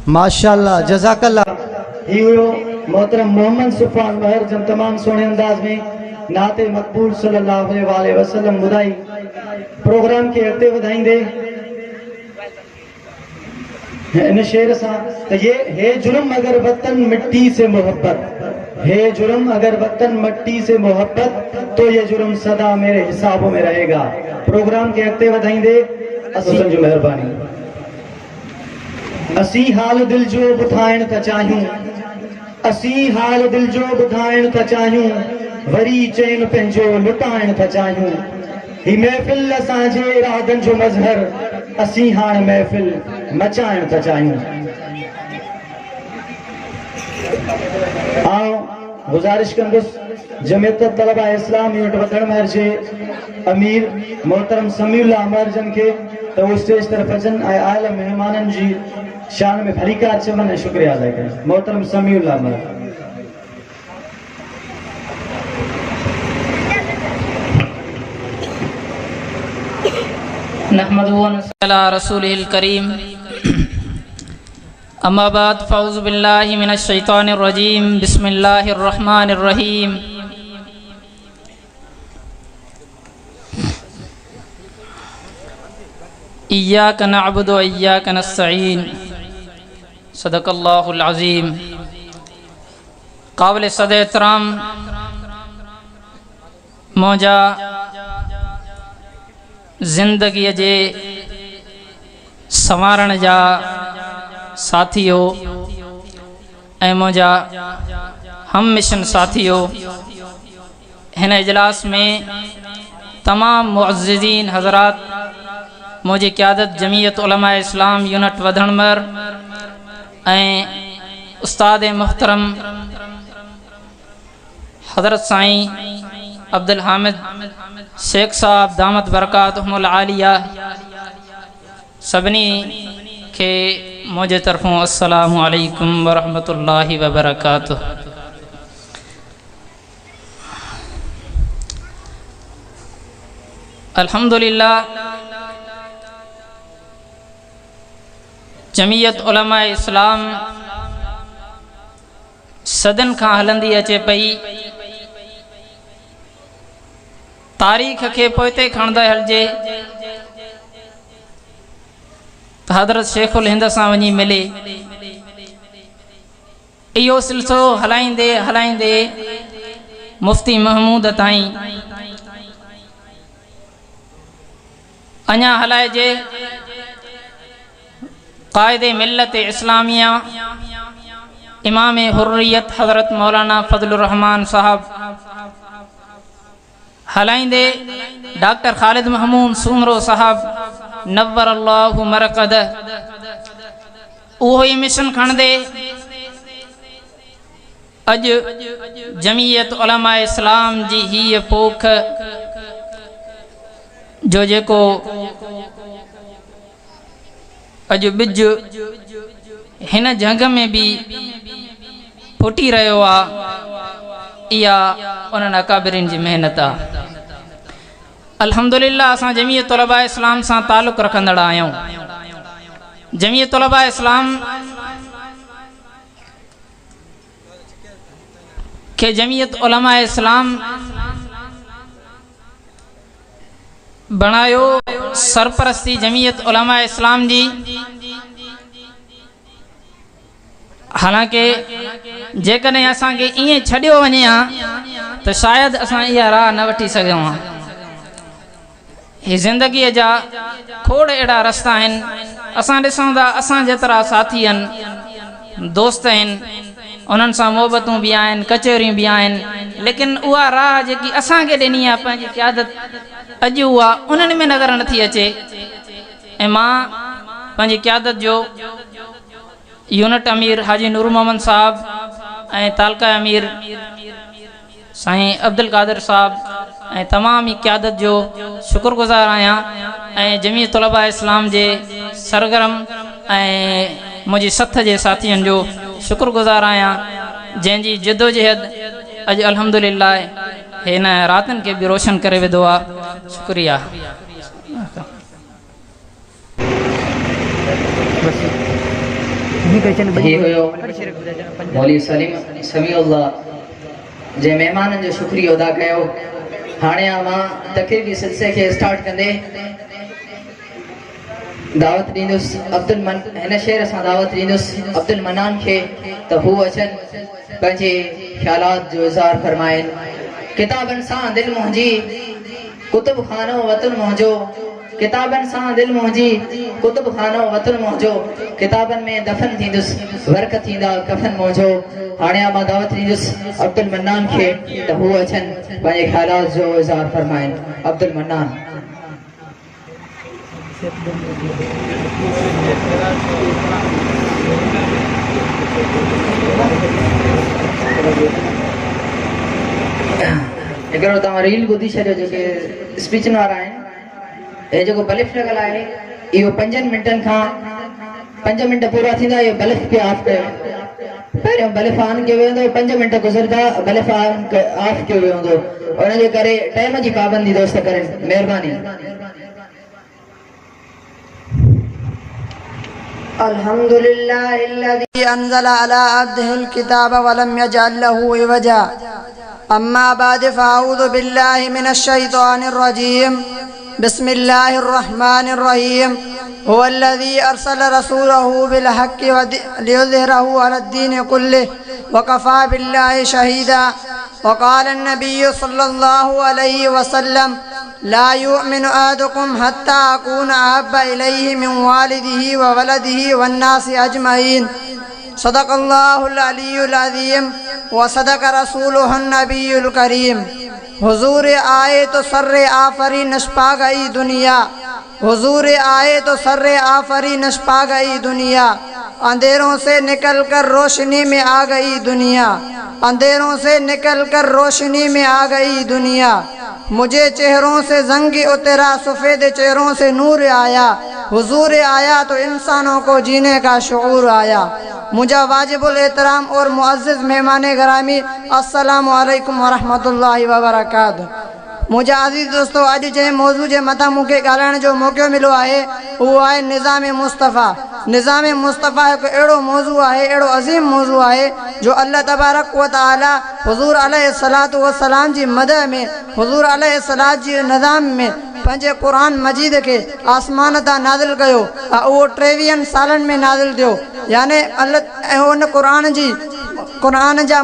माशाल्लाह जज़ाकल्लाह। ही हुयो मोहतरम मोहम्मद सुफ़ान महर जन तमाम सोने अंदाज में नाते मकबूल सल्लल्लाहु अलैहि वसल्लम बुधाई प्रोग्राम के अॻिते वधाईंदे इन शेर सां त ये है जुर्म अगर वतन मिट्टी से मोहब्बत, है जुर्म अगर वतन मिट्टी से मोहब्बत तो ये जुर्म सदा मेरे हिसाबों में रहेगा। प्रोग्राम के अॻिते वधाईंदे असन जो महिरबानी। असी हाल दिल जो ॿुधाइण था चाहियूं, असी हाल दिल जो ॿुधाइण था चाहियूं, वरी चैन पंहिंजो लुटाइण था चाहियूं। ही महफ़िल असांजे इरादनि जो मज़हर, असी हाणे महफ़िल मचाइण था चाहियूं। आउं गुज़ारिश कंदुसि जमियत तलबा इस्लाम यूनिट वधण महर जे अमीर मोहतरम समीउल्लाह अमर जन खे त उहो स्टेज तरफ़ अचनि ऐं आयल महिमाननि जी शान में भरीका अचवनि ऐं शुक्रिया अदा कनि। मोहतरम समीउल्लाह अमर। नहमदुहु व नसल्ली अला रसूलिहिल करीम। अम्मा बाद फ़अऊज़ु बिल्लाहि मिनश शैतानिर रजीम। बिस्मिल्लाहिर रहमानिर रहीम। इय्याक नअबुदु व इय्याक नस्तईन। सदक़ल्लाहुल अज़ीम। क़ाबिल सद एहतराम मौजा ज़िंदगीअ जे संवारण जा साथियो ऐं मुंहिंजा हम मिशन साथियो, हिन इजलास में तमाम मुअज़्ज़िज़ीन हज़रात, मुंहिंजी क़यादत जमीयत उलमा इस्लाम यूनिट वधणमर ऐं उस्ताद मुहतरम हज़रत साईं अब्दुल हामिद शेख साहब दामत बरकातुहुमुल आलिया, सभिनी खे मुंहिंजे तरफ़ों अस्सलामु अलैकुम व रहमतुल्लाहि व बरकातुहू। अल्हम्दुलिल्लाह जमीयत उलमा इस्लाम सदन खां हलंदी अचे पई, तारीख़ के पोइते खणंदा हलिजे त हज़रत शेखुल हिंद सां वञी मिले। इहो सिलसिलो हलाईंदे हलाईंदे मुफ्ती महमूद ताईं अञा हलाइजे क़ाइदे मिल्लत इस्लामिया इमाम हुर्रियत हज़रत मौलाना फजलुर रहमान साहब, हलाइंदे डॉक्टर ख़ालिद महमूद सूमरो साहब नव्वर अल्लाहु मरक़द, उहो ही मिशन खणंदे अॼु जमीयत उलमा इस्लाम जी हीअ पोख जो जेको अॼु ॿिज हिन जंग में भी फुटी रहियो आहे, इहा उन्हनि अकाबिरिन जी मेहनत आहे। अल्हम्दुलिल्लाह असां जमीयत उलमा इस्लाम सां ताल्लुक़ रखंदड़ आहियूं। जमीयत उलमा इस्लाम के जमीयत उलमा इस्लाम बणायो सरपरस्ती जमीयत उलमा इस्लाम जी। हालांकि जेकॾहिं असांखे ईअं छॾियो वञे हा त शायदि असां इहा राह न वठी सघूं हा। ही ज़िंदगीअ जा खोड़ अहिड़ा रस्ता आहिनि, असां ॾिसूं था असां जेतिरा साथी आहिनि, दोस्त आहिनि, उन्हनि सां मोहबतूं बि आहिनि, कचहरियूं बि आहिनि, लेकिन उहा राह जेकी असांखे ॾिनी आहे पंहिंजी क़यादत अॼु उहा उन्हनि में नज़र नथी अचे। ऐं मां पंहिंजी क़यादत जो यूनिट अमीर हाजी नूर मोहम्मद साहब ऐं तालका अमीर साईं अब्दुल कादिर साहब ऐं तमाम ही क़यादत जो शुक्रगुज़ार आहियां ऐं जमीयत उलमा इस्लाम जे सरगर्म ऐं मुंहिंजी सथ जे साथियुनि जो शुक्रगुज़ार आहियां, जंहिंजी जदोजहद अॼु अल्हम्दुलिल्लाह हिन रातनि खे बि रोशन करे विधो आहे। शुक्रिया। یہ ہوयो مولوی سلیم سمیع اللہ جے مہمانن جو شکریہ ادا کयो हाणे मां तकरीबी सिलसिले खे स्टार्ट कंदे दावत ॾींदुसि हिन शेर सां दावत ॾींदुसि अब्दुल मन्नान खे त हू अचनि पंहिंजे ख़्यालात जो इज़हार फरमाइनि किताबनि सां दिलि मुंहिंजी कुतुब खानो वतन मुंहिंजो किताबनि सां दिलि मुंहिंजी कुतुब खानो वतन मुंहिंजो किताबनि में दफ़न थींदुसि वर्क थींदा कफ़न मुंहिंजो हाणे मां दावत ॾींदुसि अब्दुल मन्नान खे त हू अचनि पंहिंजे ख़्यालात जो इज़हार फरमाइनि अब्दुल मन्नान हिकिड़ो तव्हां रील ॿुधी छॾियो जेके स्पीचनि वारा आहिनि हे जेको बलिफ लॻल आहे इहो 5 मिंटनि खां 5 मिंट पूरा थींदा इहो बलिफ खे ऑफ कयो पहिरियों बलिफ ऑन कयो वेंदो 5 मिंट गुज़रंदा बलिफ ऑफ कयो वेंदो उनजे करे टाइम जी पाबंदी दोस्त करें महिरबानी الحمدللہ الذي انزل على عبده الكتاب ولم يجعل له عوجا اما بعد فاعوذ بالله من الشيطان الرجيم بسم الله الرحمن الرحيم هو الذي ارسل رسوله بالحق ليظهره على الدين كله وكفى بالله شهيدا وقال النبي صلى الله عليه وسلم لا يؤمن أحدكم حتى أكون أحب إليه من والده وولده والناس أجمعين صدق الله العلي العظيم وصدق رسوله النبي الكريم حضور آئے تو سر آفری نشپا گئی دنیا حضور آئے تو سر آفری نشپا گئی دنیا اندھیروں سے نکل کر روشنی میں آ گئی دنیا اندھیروں سے نکل کر روشنی میں آ گئی دنیا مجھے چہروں سے زنگ اترا سفید چہروں سے نور آیا حضور آیا تو انسانوں کو جینے کا شعور آیا مجھے واجب الاحترام اور معزز مہمان گرامی السلام علیکم ورحمۃ اللہ وبرکاتہ مجھے عزیز دوستو اج جے موضوع جے متا مونکے ڳالهائڻ جو موقع ملو ہے وہ ہے نظام مصطفیٰ ایک اڑو موضوع ہے اڑو عظیم موضوع ہے جو اللہ تبارک و تعالی حضور علیہ الصلوۃ والسلام جی مدح میں حضور علیہ الصلوۃ جی نظام میں پنجے قرآن مجید کے آسمان تا نازل کयो وہ 23 سالن میں نازل دیو یعنی اللہ ان قرآن جا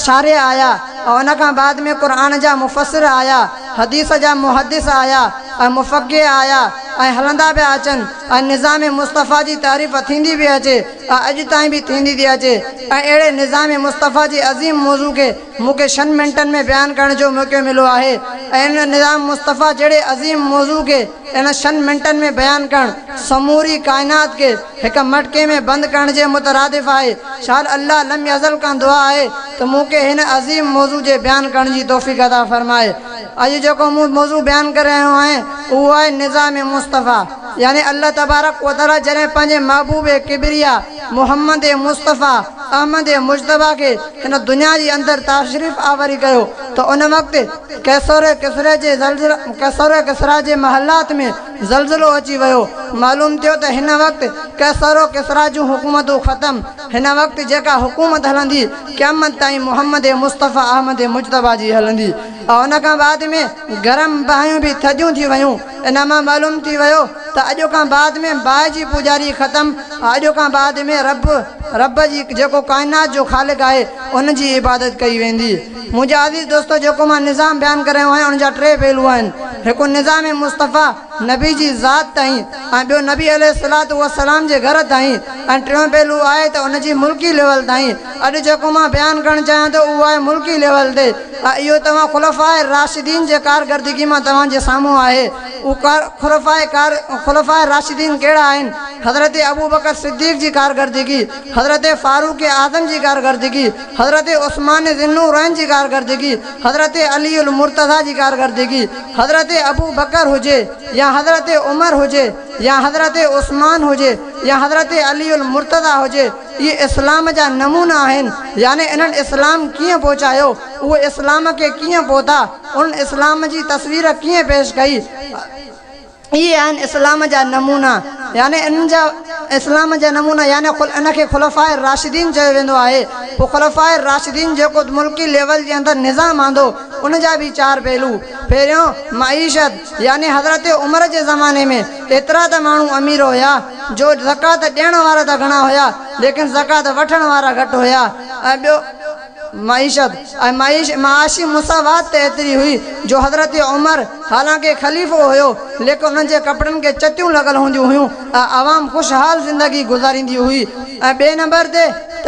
شارع آیا اور ان کا بعد میں قرآن جا مفسر آیا حدیث جا محدث آیا مفقہ آیا ہلندا پہ اچن نظام مصطفیٰ جی تعریف تھیندی بھی اچے اج تائیں بھی تھیندی دی اچے اڑے نظام مصطفیٰ جی عظیم موضوع کے مکے 6 منٹن میں بیان کرنے جو موقع ملو ہے ان نظام مصطفیٰ جڑے عظیم موضوع کے ان 6 منٹن میں بیان کرن سموری کائنات کے ایک مٹکے میں بند کرنے جے مترادف آئے شال اللہ لم یزل کا دعا ہے تو موقع ہن عظیم موضوع جے بیان کرنے جی توفیق عطا فرمائے اج جو کو موضوع بیان کر رہے ہیں وہ ہے نظام مصطفیٰ یعنی اللہ تبارک و تعالی جنہیں پنجے محبوب کبریا محمد مصطفیٰ احمد مجتبہ کے ان دنیا جی اندر تشریف آوری کयो تو ان وقت کسرا جے محلات میں زلزلو اچی ویو معلوم تھو تو ہن وقت کسرا جو حکومت ختم ہن وقت جیکا حکومت ہلندی قیامت تائیں محمد مصطفیٰ احمد مجتبہ جی ہلندی اور ان کا بعد میں گرم باہیوں بھی تھجوں تھی ویوں انما معلوم تھی ویو تو اجو کا بعد میں بائی جی پجاری ختم اجو کا بعد میں رب جی جو کائنات جو خالق آئے ان جی عبادت کئی ویندی مجھے عزیز دوستو جو کو ماں نظام بیان کر رہے ہیں ان جا 3 پہلو ہیں ایک نظام مصطفیٰ نبی جی ذات تائیں بیو نبی علیہ الصلوۃ والسلام جے گھر تائیں 3 پہلو آئے تو ان جی ملکی لیول تائیں اج جو کو ماں بیان کرنا چاہیں تو وہ ہے ملکی لیول تے یہ تمام خلفاء راشدین جے کارکردگی میں تمام جے ساموں آئے وہ خلفاء راشدین کیڑا ہیں حضرت ابو بکر صدیق جی کارکردگی حضرت فاروق اعظم جی کارکردگی حضرت عثمان ذی النورین جی کارکردگی حضرت علی المرتضی جی کارکردگی حضرت ابو بکر ہوجے یا حضرت عمر ہوجے یا حضرت عثمان ہوجے یا حضرت علی المرتضی ہوجے یہ اسلام جا نمونہ ہیں یعنی انہوں اسلام کیے پہنچایو وہ اسلام کے کیے پہنچا ان اسلام جی تصویر کیے پیش کئی یہ ہیں اسلام جا نمونہ यानी इन जा इस्लाम जा नमूना यानी इनखे खुलफ़ाए राशिदीन चयो वेंदो आहे। पोइ खुलफ़ाए राशिदीन जेको मुल्की लेवल जे अंदरि निज़ाम आंदो उन जा बि 4 पहलू। पहिरियों मईशत यानी हज़रत उमर जे ज़माने में एतिरा त माण्हू अमीर हुया जो ज़कात ॾियण वारा त घणा हुया लेकिन ज़कात वठण वारा घटि हुया। ऐं ॿियो मईशत माशी मुसावात त एतिरी हुई जो हज़रत उमर हालांकि ख़लीफ़ो हुयो लेकिन उन्हनि जे कपिड़नि खे चटियूं लॻल हूंदियूं हुयूं। आवाम ख़ुशहाल ज़िंदगी गुज़ारींदी हुई। ऐं ॿिए नंबर ते त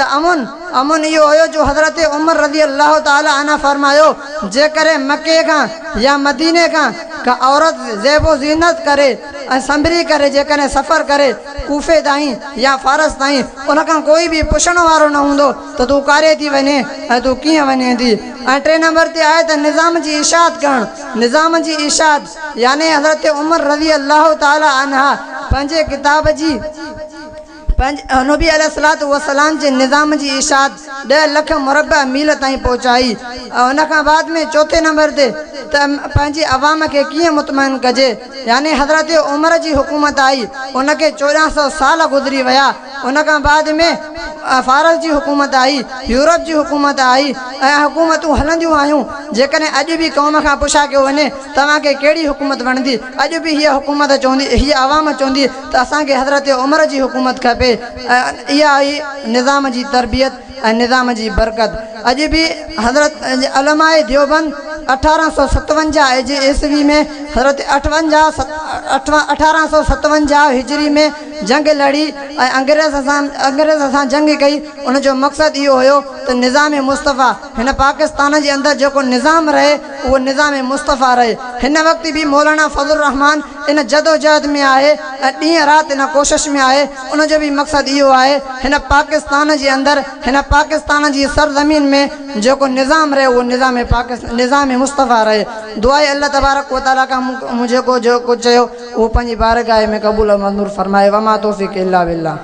अमुन इहो हुयो जो हज़रत उमर रज़ी अल्लाह ताला अन्हा फरमायो जेकरे मके खां या मदीने खां का औरत ज़ेबो ज़ीनत करे ऐं संभरी करे जेकॾहिं सफ़र करे कूफे ताईं या फारस ताईं उनखां कोई बि पुछण वारो न हूंदो त तूं कारे थी वञे ऐं तूं कीअं वञे थी। ऐं 3 नंबर ते आहे त निज़ाम जी इशाअत करणु। निज़ाम जी इशाअत यानी हज़रत उमर रज़ी अल्लाह ताला अन्हा पंहिंजे किताब जी नबी अलैहिस्सलातु वस्सलाम जे निज़ाम जी इशाअत 10 लख मुरबा मील ताईं पहुचाई। उन खां बाद में 4 नंबर ते त पंहिंजी अवाम खे कीअं मुतमइन कजे यानी हज़रत उमर जी हुकूमत आई उनखे 1400 साल गुज़री विया। उन खां बाद में फारस जी हुकूमत आई, यूरोप जी हुकूमत आई ऐं हुकूमतूं हलंदियूं आहियूं। जेकॾहिं अॼु बि क़ौम खां पुछा कयो वञे तव्हांखे कहिड़ी हुकूमत वणंदी अॼु बि हीअ हुकूमत चवंदी हीअ आवाम चवंदी त असांखे हज़रत उमर जी हुकूमत खपे। इहा आई निज़ाम जी तरबियत ऐं निज़ाम जी बरकत। अॼु बि हज़रत अलमाए देवबंद 1857 ईस्वी में हज़रत 1857 हिजरी में जंग लड़ी ऐं अंग्रेज़ सां जंग कई। उनजो मक़सदु इहो हुयो त निज़ाम मुस्तफ़ा हिन पाकिस्तान जे अंदरि जेको निज़ाम रहे उहो निज़ाम मुस्तफ़ा रहे। हिन वक़्तु बि मौलाना फज़लुर रहमान इन जदोजहद में आहे ऐं ॾींहं राति इन कोशिश में आहे। उनजो बि मक़सदु इहो आहे हिन पाकिस्तान जे अंदरि हिन पाकिस्तान जी सरज़मीन में जेको निज़ाम रहे उहो निज़ाम मुस्तफ़ा रहे। दुआ अल्लाह तबारक व तआला खां मुझे को जो कुझु चयो उहो पंहिंजी बारगाह में क़बूल मंज़ूर फरमाए। वमा तौफ़ीक़ इल्ला बिल्लाह।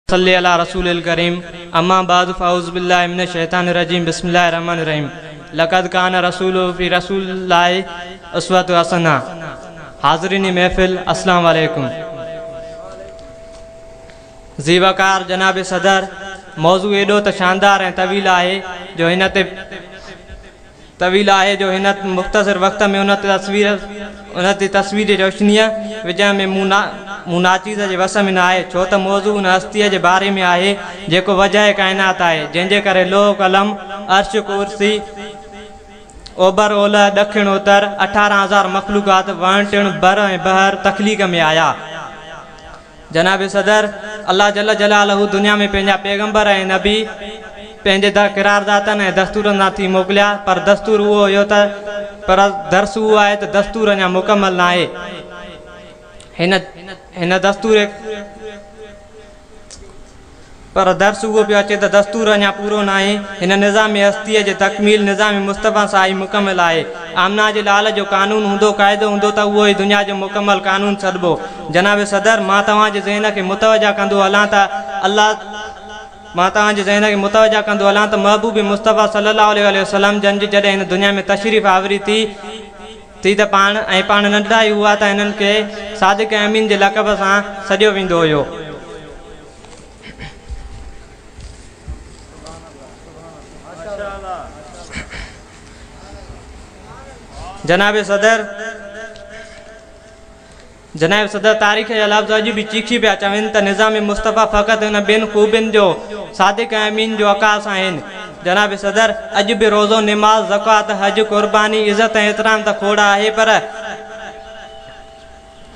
सल्ली अला रसूलिल करीम अम्मा बाद फ़ाउज़ बिल्लाहि मिनश शैतानिर रजीम बिस्मिल्लाहिर रहमानिर रहीम लक़द कान रसूलु फ़ी रसूलिल्लाहि उसवतुन हसना। हाज़रीन महफ़िल अस्सलाम वालेकुम। ज़ीवकार जनाब सदर मौज़ू एॾो त शानदार ऐं तवील आहे जो हिन मुख़्तसर वक़्त में उन ते तस्वीर जी रोशनीअ विझण में मुनाचीज़ जे वस में न आहे छो त मौज़ू उन हस्तीअ जे बारे में आहे जेको वजह काइनात आहे जंहिंजे करे लोह कलम अर्श कुर्सी ओभर ओलह ॾखिण उत्तर 18,000 मख़लूक़ात वण टिण बर ऐं बहर तख़लीक़ में आया। जनाब सदर अल्लाह जल जलालहू दुनिया में पंहिंजा पैगंबर ऐं नबी पंहिंजे किरारदातनि ऐं दस्तूरनि सां थी मोकिलिया पर दस्तूर उहो हुयो त पर दर्स उहो आहे त दस्तूर अञा मुकमल न आहे। हिन दस्तूर पर दर्स उहो पियो अचे त दस्तूर अञा पूरो न आहे। हिन निज़ाम हस्तीअ जे तकमील निज़ाम मुस्तफ़ा सां ई मुकमल आहे। आमना जे लाल जो कानून हूंदो क़ाइदो हूंदो त उहो ई दुनिया जो मुकमल कानून छॾिबो। जनाब सदर मां तव्हांजे ज़हन खे मुतवजा कंदो हलां त महबूब मुस्तफ़ा सल्लल्लाहु अलैहि वसल्लम जन जॾहिं हिन दुनिया में तशरीफ़ आवरी थी त पाण नंढा ई हुआ त हिननि खे सादिक अमीन जे लक़ब सां सॼो वेंदो हुयो। जनाब सदर तारीख़ जा लफ़्ज़ अॼु बि चीखी पिया चवनि त निज़ाम मुस्तफ़ा फ़क़ति हिन ॿिनि ख़ूबियुनि जो सादिक अमीन जो अकास आहिनि। जनाब सदर अज भी रोज़ो नमाज ज़कात हज कुर्बानी इज़्ज़त ऐं एहतराम त खोड़ा आहे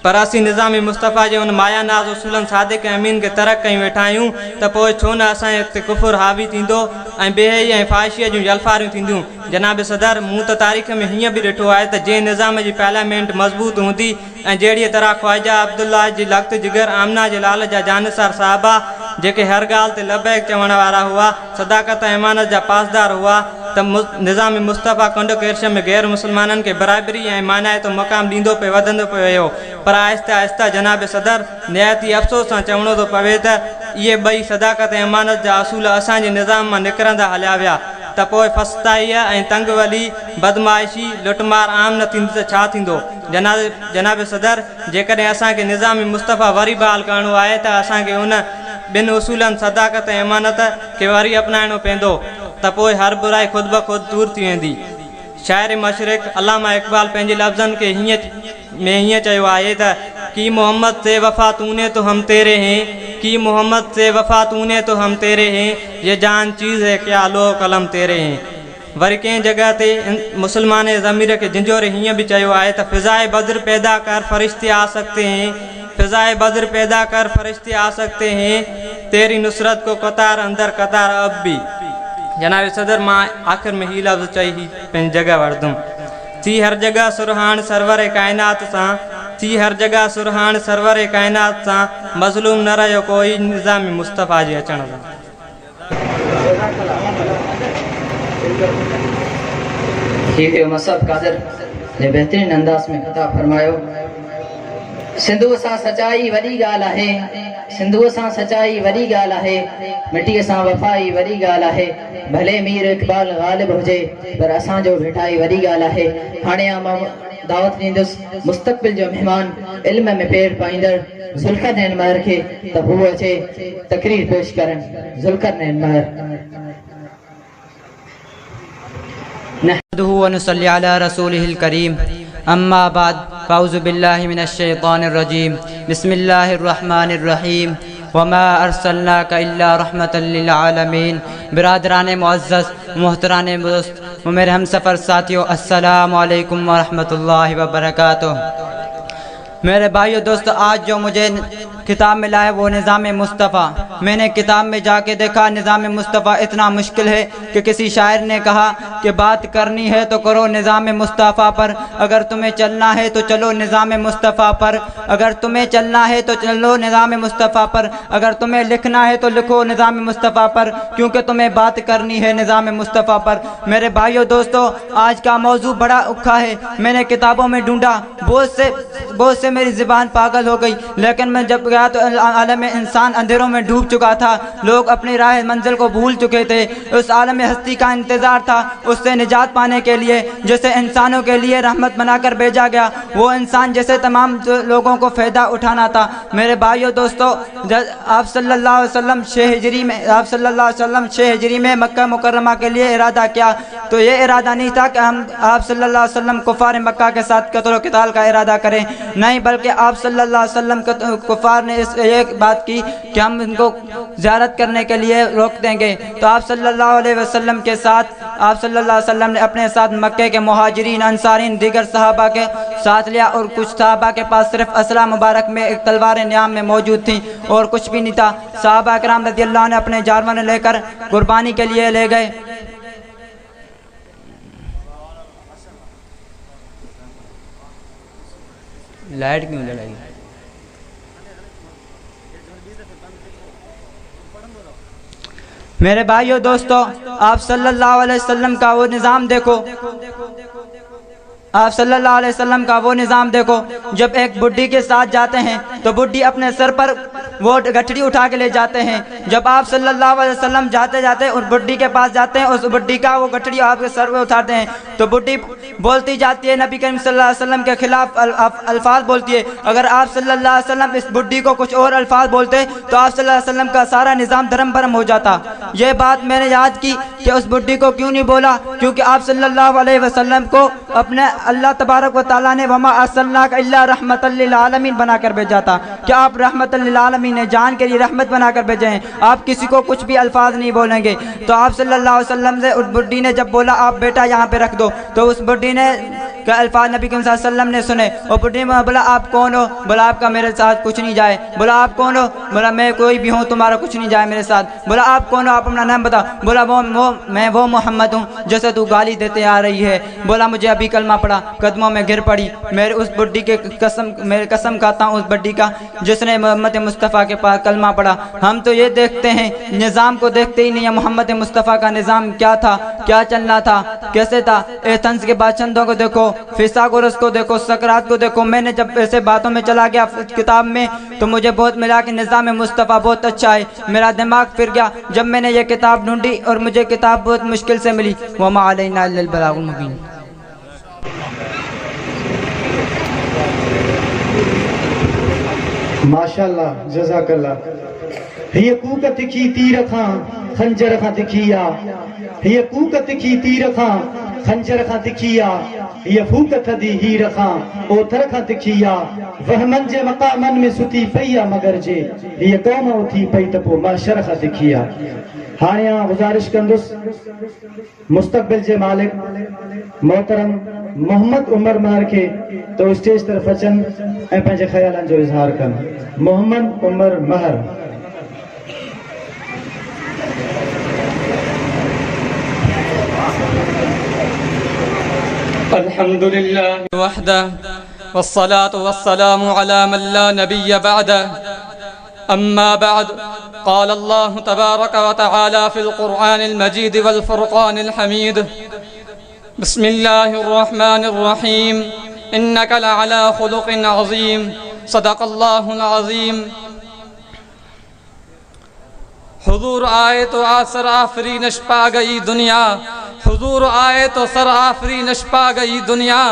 पर असीं निज़ाम मुस्तफ़ा जे उन माया नाज़ उसूलन सादिक अमीन खे तरक कयूं वेठा आहियूं त पोइ छो न असांजे हिते कुफुर हावी थींदो ऐं बेहई ऐं फ़ाहिशीअ जूं जलफारियूं थींदियूं। जनाब सदर मूं त तारीख़ में हीअं बि ॾिठो आहे त जंहिं निज़ाम जी पार्लियामेंट मज़बूत हूंदी ऐं जहिड़ीअ तरह ख्वाजा अब्दुल्ला जी लख़्त जिगर आमना जे लाल जा जानसार साहबा जेके हर ॻाल्हि ते लबैक चवण वारा हुआ, सदाकत ऐं इमानत जा पासदार हुआ, त निज़ाम मुस्तफ़ा कंड केरश में गैर मुसलमाननि खे बराबरी ऐं मानायतो मक़ाम ॾींदो पियो वधंदो पियो वियो। पर आहिस्ता आहिस्ता जनाब सदर निहायती अफ़सोस सां चवणो थो पवे त इहे ॿई सदाकत ऐं इमानत जा असूल असांजे निज़ाम मां निकिरंदा हलिया विया त पोइ फस्ताईअ ऐं तंगवली बदमाशी लुटमार आम न थींदी त छा थींदो। जनाब सदर जेकॾहिं असांखे निज़ाम मुस्तफ़ा वरी बहाल करिणो आहे त असांखे उन ॿिनि उसूलनि सदाकत ऐं इमानत खे वरी अपनाइणो पवंदो त पोइ हर बुराई ख़ुदि ब ख़ुदि दूर थी वेंदी। शाइर मशरिक़ अल्लामा इक़बाल पंहिंजे लफ़्ज़नि खे हीअं चयो आहे त कि मोहम्मद से वफ़ा तूने तो हम तेरे हैं, कि मोहम्मद से वफ़ा तूने तो हम तेरे हैं, ये जान चीज़ है क्या लो कलम तेरे हैं। वरी कंहिं जॻह ते मुसलमान ज़मीर खे झिंझोरे हीअं बि चयो आहे त फ़िज़ाए बद्र पैदा कर फरिश्ते आ सकते हैं, फ़िज़ाए बद्र पैदा कर फरिश्ते आ सकते हैं, तेरी नुसरत को कतार अंदर कतार अब भी। जनाब सदर मां आख़िर में ही लफ़्ज़ चई ही पंहिंजी जॻह वठंदुमि। थी हर जॻह सुरहान सरवर काइनात सां, थी हर जॻह सुरहान सरवर काइनात सां, मज़लूम न रहियो कोई निज़ाम मुस्तफ़ा जे अचण सां। ये मसब कादर ने बेहतरीन अंदाज में खिताब फरमायो। सिंधु सां सचाई वॾी ॻाल्हि आहे, सिंधु सां सचाई वॾी ॻाल्हि आहे, मिटीअ सां वफ़ाई वॾी ॻाल्हि आहे, भले मीर इक़बाल ग़ालिब हुजे पर असांजो भेटाई वॾी ॻाल्हि आहे। हाणे मां दावत ॾींदुसि मुस्तक़बिल जो महिमान इल्म में पेर पाईंदड़ ज़ुल्करनैन महर खे त हू अचे तक़रीर पेश करनि। ज़ुल्करनैन महर। नहमदुहु व नुसल्ली अला रसूलिहिल करीम, अम्मा बाद फ़ाऊज़ु बिल्लाहि मिनश शैतानिर रजीम, बिस्मिल्लाहिर रहमानिर रहीम, वमा अरसलनाका इल्ला रहमतल लिल आलमीन। बिरादरान मुअज़्ज़ज़, मोहतराम दोस्त, मेरे हम सफ़र साथियों, अस्सलामु अलैकुम व रहमतुल्लाहि व बरकातुहू। मेरे भाइयों दोस्तों, आज जो मुझे किताब मिला है वो निज़ाम मुस्तफ़ा। मैंने किताब में जाके देखा निज़ाम मुस्तफ़ा इतना मुश्किल है कि किसी शायर ने कहा कि बात करनी है तो करो निज़ाम मुस्तफ़ा पर, अगर तुम्हें चलना है तो चलो निज़ाम मुस्तफ़ा पर, अगर तुम्हें चलना है तो चलो निज़ाम मुस्तफ़ा पर, अगर तुम्हें लिखना है तो लिखो निज़ाम मुस्तफ़ा पर, क्योंकि तुम्हें बात करनी है निज़ाम मुस्तफ़ा पर। मेरे भाइयों दोस्तों, आज का मौजू बड़ा औखा है। मैंने किताबों में ढूंढा, बहुत से मेरी ज़ुबान पागल हो गई, लेकिन मैं जब गया तो आलम इंसान अंधेरों में डूब चुका था। लोग अपनी राह मंजिल को भूल चुके थे। उस आलम हस्ती का इंतज़ार था, उससे निजात पाने के लिए जैसे इंसानों के लिए रहमत बनाकर भेजा गया, वो इंसान जैसे तमाम लोगों को फ़ायदा उठाना था। मेरे भाइयों दोस्तों, आप सल्लल्लाहु अलैहि वसल्लम 6 हिजरी में मक्का मुकर्रमा के लिए इरादा किया तो ये इरादा नहीं था कि हम आप सल्लल्लाहु अलैहि वसल्लम कुफार मक्का के साथ कत्ल क़िताल का इरादा करें, नहीं, बल्कि आप सल्लल्लाहु अलैहि वसल्लम कुफार ने ये बात की कि हम इनको ज़ियारत करने के लिए रोक देंगे। तो आप सल्लल्लाहु अलैहि वसल्लम के साथ आप सल्लल्लाहु अलैहि वसल्लम ने अपने साथ मक्के के मुहाजिरीन, अंसारीन, दीगर सहाबा के साथ लिया और कुछ सहाबा के पास सिर्फ असला मुबारक में एक तलवार नियाम में मौजूद थी और कुछ भी नहीं था। सहाबा किराम रज़ियल्लाहु अन्हुम अपने जानवर लेकर कुर्बानी के लिए ले गए। लाइट क्यों जलाई? मेरे भाइयों दोस्तों, आप सल्लल्लाहु अलैहि वसल्लम का वो निज़ाम देखो, आप सल्लल्लाहु अलैहि वसल्लम का वो निज़ाम देखो। जब एक बुढ़ी के साथ जाते हैं तो बुढ़ी अपने सर पर वो गठड़ी उठा के ले जाते हैं। जब आप सल्लल्लाहु अलैहि वसल्लम जाते जाते उस बुढ़ी के पास जाते हैं, उस बुढ़ी का वो गठड़ी आपके सर पे उठाते हैं तो बुढ़ी बोलती जाती है, नबी करीम सल्लल्लाहु अलैहि वसल्लम के खिलाफ अल्फाज बोलती है। अगर आप सल्लल्लाहु अलैहि वसल्लम इस बुढ़ी को कुछ और अल्फाज बोलते तो आप सल्लल्लाहु अलैहि वसल्लम का सारा निज़ाम धर्म भरम हो जाता। ये बात मैंने याद की कि उस बुढ़ी को क्यों नहीं बोला, क्योंकि आप सल्लल्लाहु अलैहि वसल्लम को अपने अल्लाह तबारक व तआला ने वमा अर्सलनाका इल्ला रहमतल लिल आलमीन बनाकर भेजा था कि आप रहमतल लिल आलमीन العالمین نے جان کے لیے رحمت بنا کر بھیجے ہیں. آپ کسی کو کچھ بھی الفاظ نہیں بولیں گے. تو آپ صلی اللہ علیہ وسلم سے اس بڈھی نے جب بولا آپ بیٹا یہاں پہ رکھ دو, تو اس بڈھی نے کہ الفاظ نبی کریم صلی اللہ علیہ وسلم نے سنے. اور بڈھی نے بولا آپ کون ہو؟ بولا آپ کا میرے ساتھ کچھ نہیں جائے. بولا آپ کون ہو؟ بولا میں کوئی بھی ہوں, تمہارا کچھ نہیں جائے میرے ساتھ. بولا آپ کون ہو؟ آپ اپنا نام بتا. بولا میں وہ محمد ہوں جیسے تو گالی دیتے آ رہی ہے. بولا مجھے ابھی کلمہ پڑا, قدموں میں گر پڑی. میرے اس بڈھی کے قسم کھاتا ہوں اس بڈھی کا جس نے محمد مصطفیٰ کے پاس کلمہ پڑا. ہم تو یہ دیکھتے ہیں, نظام کو دیکھتے ہی نہیں ہیں. محمد مصطفیٰ کا نظام کیا تھا, کیا چلنا تھا, کیسے تھا. ایتھنز کے باشندوں کو دیکھو, فیثاغورس کو دیکھو, سقراط کو دیکھو. میں نے جب ایسے باتوں میں چلا گیا کتاب میں تو مجھے بہت ملا کہ نظام مصطفیٰ بہت اچھا ہے. میرا دماغ پھر گیا جب میں نے یہ کتاب ڈھونڈی اور مجھے کتاب بہت مشکل سے ملی. وما علینا الا البلاغ المبین. ماشاءاللہ جزاک اللہ. ہی کوکا تکھی تیر کھاں خنجر کھاں تکھیا, ہی کوکا تکھی تیر کھاں خنجر کھاں تکھیا, ہی پھوک تھدی ہی رکھاں اوتر کھاں تکھیا. وہمن جے مقامن میں ستی پیا مگر جے ہی قوم اٹھی پئی تپو محشر کھاں تکھیا. ہاں یہاں گزارش کندس مستقبل جے مالک محترم محمد عمر مہر کے تو اسٹیج طرف اچن اے پنجے خیالن جو اظہار کن. محمد عمر مہر. الحمد لله وحده والصلاة والسلام على من لا نبي بعده. أما بعد, قال الله تبارك وتعالى في القرآن المجيد والفرقان الحميد. بسم الله الرحمن الرحيم. إنك لعلى خلق عظيم. صدق الله العظيم. حضور آئے تو سر آفری نشپا گئی دنیا, حضور آئے تو سر آفری نشپا گئی دنیا.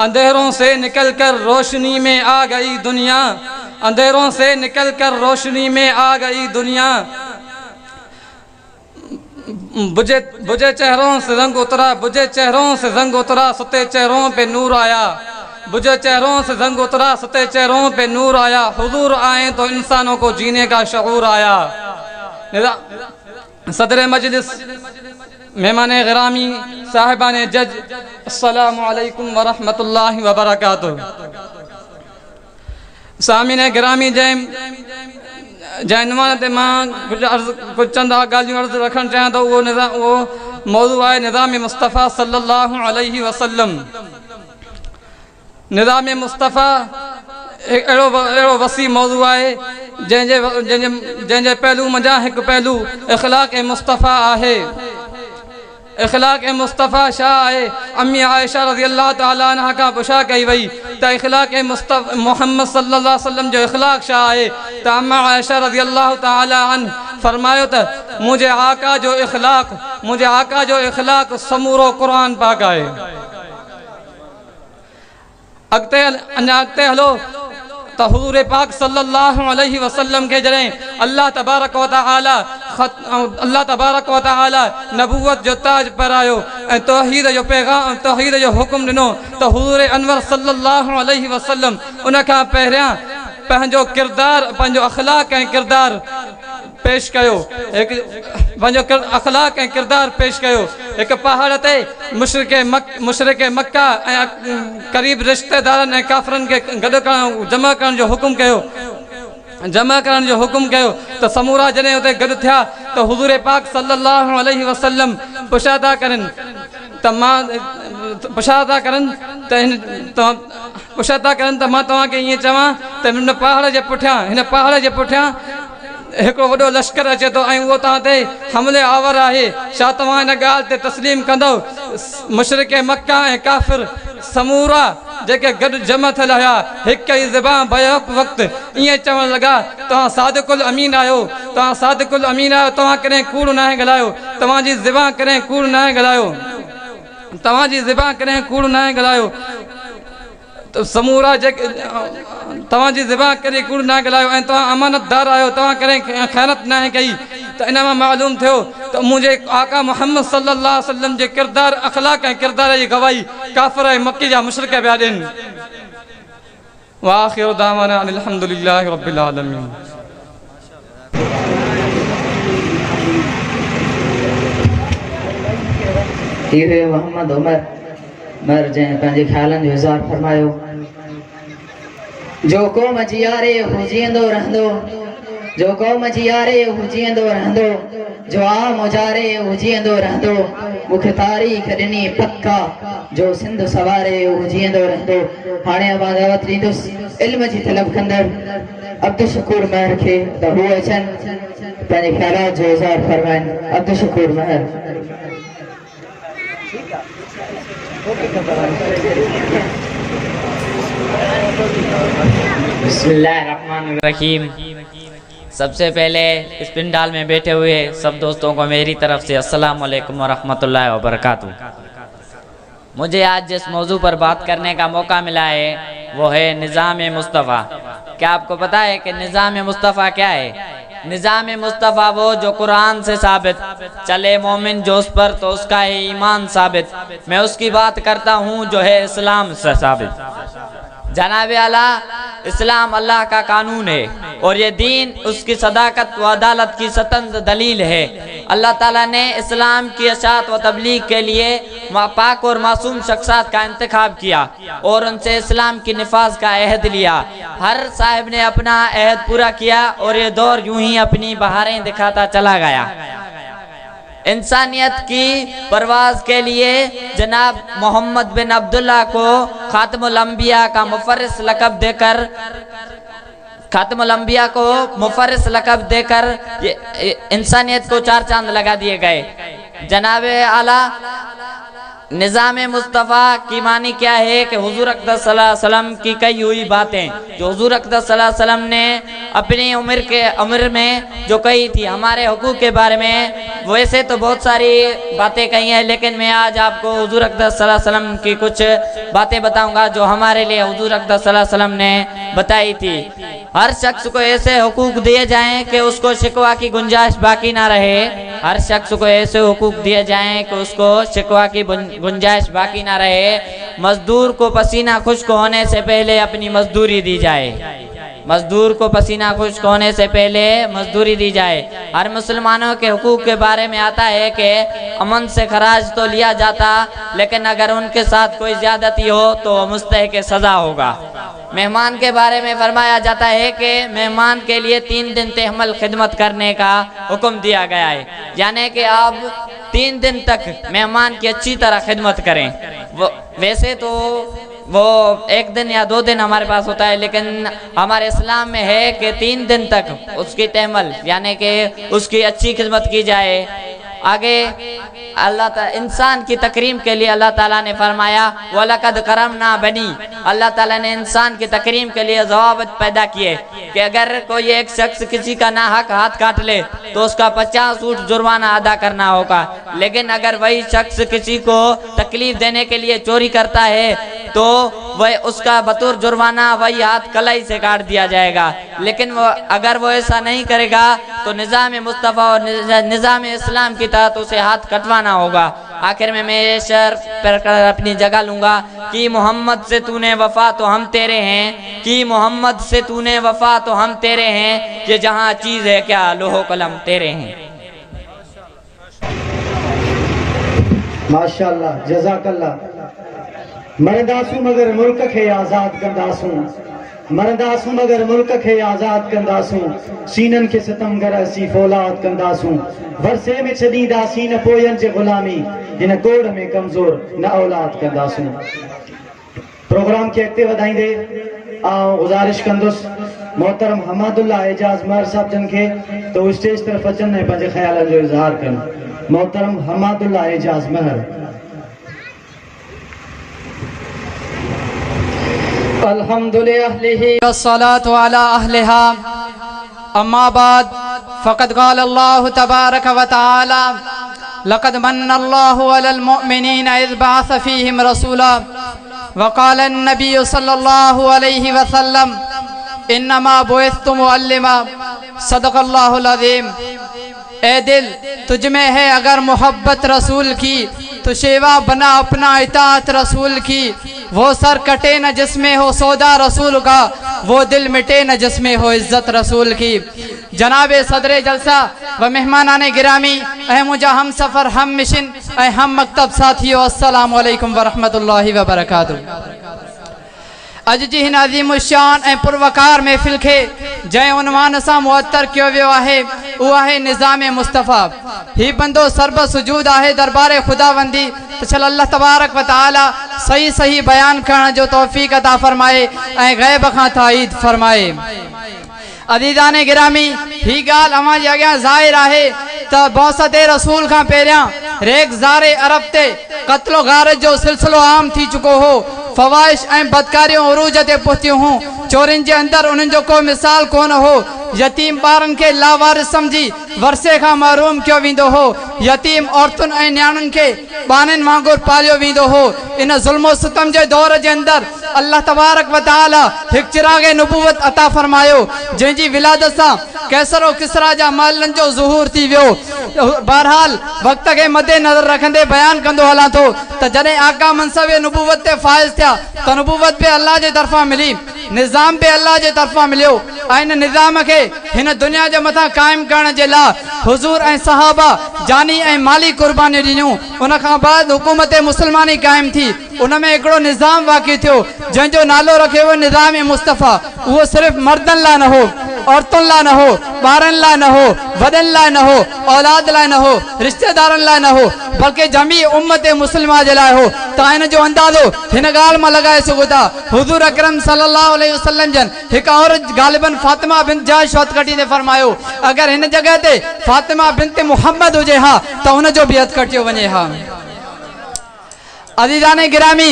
اندھیروں سے نکل کر روشنی میں آ گئی دنیا, اندھیروں سے نکل کر روشنی میں آ گئی دنیا. بجھے چہروں سے رنگ اترا, بجھے چہروں سے رنگ اترا, ستے چہروں پہ نور آیا. بجھے چہروں سے رنگ اترا, ستے چہروں پہ نور آیا. حضور آئے تو انسانوں کو جینے کا شعور آیا. صدر مجلس, مہمان غرامی, صاحبان جج, السلام علیکم ورحمۃ اللہ وبرکاتہ. سامعین گرامی, جائنوان تے ماں کچھ چند گالیوں عرض رکھن چاہیں تو وہ موضوع ہے نظام مصطفیٰ صلی اللہ علیہ وسلم. نظام مصطفیٰ ایک اڑو وسیع موضوع ہے جنجے پہلو مجا ایک پہلو اخلاق مصطفیٰ آہے. اخلاق مصطفیٰ شاہ ہے. امی عائشہ رضی اللہ تعالیٰ عنہ کا پشا کہی وئی تا اخلاق محمد صلی اللہ علیہ وسلم جو اخلاق شاہ ہے. تا امی عائشہ رضی اللہ تعالیٰ عنہ فرمایو تا مجھے آقا جو اخلاق سمورو قرآن پاک آئے. اگتے ہلو تو حضور پاک صلی اللہ علیہ وسلم کے جڑیں اللہ تبارک و تعالی نبوت جو تاج پر آیو, توحید جو پیغام, توحید جو حکم ڈنو تو حضور انور صلی اللہ علیہ وسلم ان کا پہریاں پنجو کردار, پنجو اخلاق ऐं کردار پیش کیو. پنجو اخلاق ऐं کردار پیش کیو. ایک پہاڑ تے مشرق مکہ قریب رشتہ دارن ऐं کافرن کے گڈ کرن جمع کرن جو حکم کیو. تو سمورا جنے تے گڈ تھیا تو حضور پاک صلی اللہ علیہ وسلم پشادہ کرن تو ماں تواں کے یہ چواں تے ہن پہاڑ جے پٹھیاں ایک وڈو لشکر اچے تو وہ تاں تے حملے آور آہے. شاہ تواں ان گال تے تسلیم کندو. مشرق مکہ ऐं کافر سمورا جے گڈ جمع تھل ہیا ایک ہی زبان بیک وقت یہ چون لگا تواں صادق الامین آیو, تواں کریں کوڑ نہ گلایو, تواں جی زبان کریں کوڑ نہ گلایو, تو سمورا تواں جی زبان کریں کوڑ نہ گلایو ऐं تواں امانت دار آیو, تواں کریں خیانت نہ کئی. تو ان میں معلوم تھو تو مجھے آقا محمد صلی اللہ علیہ وسلم جے کردار اخلاق ऐं کردار جی گواہی کافر ऐं مکی جا مشرک پیا ڏین. وآخر دعوانا ان الحمد للہ رب العالمین. یہ محمد عمر مر جن پنجے خیالن جو اظہار فرماयो جو قوم جیارے ہو جیندو رہندو جو قوم جیارے ہو جیندو رہندو جو عام اجارے ہو جیندو رہندو مکھ تاریخ ڈنی پکا جو سندھ سوارے ہو جیندو رہندو ہانے آباد دعوت ڈیندس علم جی طلب کندر عبدالشکور مہر کے دہو اچن پنجے خیالات جو اظہار فرمائن عبدالشکور مہر بسم اللہ الرحمن الرحیم. سب سے پہلے اس پنڈال میں بیٹھے ہوئے سب دوستوں کو میری طرف سے السلام علیکم ورحمۃ اللہ وبرکاتہ. مجھے آج جس موضوع پر بات کرنے کا موقع ملا ہے وہ ہے نظام مصطفیٰ. کیا آپ کو پتا ہے کہ نظام مصطفیٰ کیا ہے؟ نظام مصطفیٰ وہ جو قرآن سے ثابت چلے مومن جو اس پر تو اس کا ہے ایمان ثابت. میں اس کی بات کرتا ہوں جو ہے اسلام سے ثابت. جناب اعلیٰ اسلام اللہ کا قانون ہے اور یہ دین اس کی صداقت و عدالت کی ستند دلیل ہے. اللہ تعالیٰ نے اسلام کی اشاعت و تبلیغ کے لیے پاک اور معصوم شخصیات کا انتخاب کیا اور ان سے اسلام کی نفاذ کا عہد لیا. ہر صاحب نے اپنا عہد پورا کیا اور یہ دور یوں ہی اپنی بہاریں دکھاتا چلا گیا. انسانیت کی پرواز کے لیے جناب محمد بن عبداللہ کو خاتم الانبیاء کا مفرس لقب دے کر انسانیت کو 4 چاند لگا دیے گئے. جناب اعلیٰ نظام مصطفیٰ کی معنی کیا ہے کہ حضور اقدس صلی اللہ علیہ وسلم کی کئی ہوئی باتیں جو حضور اقدس صلی اللہ علیہ وسلم نے اپنی عمر میں جو کہی تھی ہمارے حقوق کے بارے میں. ویسے تو بہت ساری باتیں کہی ہیں لیکن میں آج آپ کو حضور اقدس صلی اللہ علیہ وسلم کی کچھ باتیں بتاؤں گا جو ہمارے لیے حضور اقدس صلی اللہ علیہ وسلم نے بتائی تھی. ہر شخص کو ایسے حقوق دیے جائیں کہ اس کو شکوہ کی گنجائش باقی نہ رہے. ہر شخص کو ایسے حقوق دیے جائیں کہ اس کو شکوہ کی گنجائش باقی نہ رہے. مزدور کو پسینہ خشک ہونے سے پہلے اپنی مزدوری دی جائے. مزدور کو پسینہ خشک ہونے سے پہلے مزدوری دی جائے. ہر مسلمانوں کے حقوق کے بارے میں آتا ہے کہ امن سے خراج تو لیا جاتا لیکن اگر ان کے ساتھ کوئی زیادتی ہو تو مستحق سزا ہوگا. مہمان کے بارے میں فرمایا جاتا ہے کہ مہمان کے لیے 3 دن تحمل خدمت کرنے کا حکم دیا گیا ہے. یعنی کہ آپ 3 دن تک مہمان کی اچھی طرح خدمت کریں. ویسے تو وہ 1 دن یا 2 دن ہمارے پاس ہوتا ہے لیکن ہمارے اسلام میں ہے کہ 3 دن تک اس کی تحمل یعنی کہ اس کی اچھی خدمت کی جائے. آگے اللہ تعالیٰ انسان کی تکریم کے لیے اللہ تعالیٰ نے فرمایا وَلَقَدْ كَرَمْنَا بَنِي. اللہ تعالیٰ نے انسان کی تکریم کے لیے ضوابط پیدا کیے کہ اگر کوئی ایک شخص کسی کا ناحق ہاتھ کاٹ لے تو اس کا 50 اونٹ جرمانہ ادا کرنا ہوگا. لیکن اگر وہی شخص کسی کو تکلیف دینے کے لیے چوری کرتا ہے تو وہ اس کا بطور جرمانہ وہی ہاتھ کلائی سے کاٹ دیا جائے گا. لیکن اگر وہ ایسا نہیں کرے گا تو نظام مصطفیٰ اور نظام اسلام کی تحت اسے ہاتھ کٹوانا ہوگا. آخر میں یہ شعر پر اپنی جگہ لوں گا کہ محمد سے تو نے وفا تو ہم تیرے ہیں. کہ محمد سے تو نے وفا تو ہم تیرے ہیں. یہ جہاں چیز ہے کیا لوح و قلم تیرے ہیں. ماشاءاللہ جزاک اللہ. مرنداسوں مگر ملک کے آزاد کنداسوں مرنداسوں مگر ملک کے آزاد کنداسوں سینن کے ستمگر اسی فولاد کنداسوں ورثے میں چھدی داسی نہ پوین جے غلامی جن کوڑ میں کمزور نہ اولاد کنداسوں. پروگرام کے اکتے ودائیں دے آؤ گزارش کندس محترم حماد اللہ اعجاز مہر صاحب جن کے تو اسٹیج طرف اچن ہے پنجے خیال جو اظہار کرن. محترم حماد اللہ اعجاز مہر. الحمد لله والصلاة على أهلها. أما بعد فقد قال الله تبارك وتعالى لقد من الله على المؤمنين إذ بعث فيهم رسولا وقال النبي صلى الله عليه وسلم إنما بعثت معلما. صدق الله العظيم. اے دل تجھ میں ہے اگر محبت رسول کی تو شیوا بنا اپنا اطاعت رسول کی. وہ سر کٹے نہ جس میں ہو سودا رسول کا وہ دل مٹے نہ جس میں ہو عزت رسول کی. جناب صدر جلسہ و مہمانان گرامی اہم جا ہم سفر ہم مشن ऐं हम मकतब साथियो अस्सलामु अलैकुम वरहमतुल्लाहि वबरकातुहू। अॼु जी हिन अज़ीम शान ऐं पुरवकार महफ़िल खे जंहिं उनवान सां मुअत्तर कयो वियो आहे उहो आहे निज़ाम मुस्तफ़ा। हीउ बंदो सर्ब सुजूद आहे दरबार ख़ुदावंदी त छल अल्लाह तबारक व तआला सही सही बयान करण जो तौफ़ीक़ अता फरमाए ऐं ग़ैब खां ताईद फरमाए। अज़ीज़ान गिरामी, ही ॻाल्हि अवां जे अॻियां ज़ाहिर आहे त बौसत रसूल खां पहिरियां रेगज़ार अरब ते क़त्लो गारत जो सिलसिलो आम थी चुको हो। फवाइश ऐं बदकारियूं उरूज ते पहुतियूं हूं। चोरिन जे अंदरि उन्हनि जो को मिसाल कोन हो। यतीम ॿारनि खे लावारिस सम्झी वरसे खां महरूम कयो वेंदो हो। यतीम औरतुनि ऐं न्याणुनि खे बाननि वांगुरु पालियो वेंदो हो। इन ज़ुल्म सितम जे दौर जे अंदरि अल्लाह तबारक व तआला हिकु चिराग नबूवत अता फरमायो जंहिंजी विलादत सां कैसर और किसरा जा महलनि जो ज़ुहूर थी वियो। बहरहाल वक़्त खे मदे नज़र रखंदे बयान कंदो हलां थो त जॾहिं आका मनसब नबूवत ते फ़ाइज़ थिया त नबूवत बि अल्लाह जे तरफ़ां मिली, निज़ाम बि अल्लाह जे तरफ़ां मिलियो ऐं इन निज़ाम खे हिन दुनिया जे मथां क़ाइमु करण जे लाइ हुज़ूर ऐं सहाबा जानी ऐं माली क़ुर्बानियूं ॾिनियूं। उन खां बाद हुकूमत मुस्लमानी क़ाइमु थी। उन में हिकिड़ो निज़ाम वाक़ई थियो जंहिंजो नालो रखियो वियो निज़ाम मुस्तफ़ा। उहो सिर्फ़ु मर्दनि लाइ न हो, औरतुनि लाइ न हो, ॿारनि लाइ न हो, वॾनि लाइ न हो, औलाद लाइ न हो, रिश्तेदारनि लाइ न हो, बल्कि जमी उम्मत मुस्लिमा जे लाइ हो। तव्हां हिन जो अंदाज़ो हिन ॻाल्हि मां लॻाए सघो था। हुज़ूर अकरम सल्लल्लाहु अलैहि वसल्लम जन हिकु औरत ग़ालिबन फातिमा बिन जहश वतकटी ते फरमायो अगरि हिन जॻह ते फातिमा बिनत मुहम्मद हुजे हा त हुन जो बि हथ कटियो वञे हा। अज़ीज़ान गिरामी,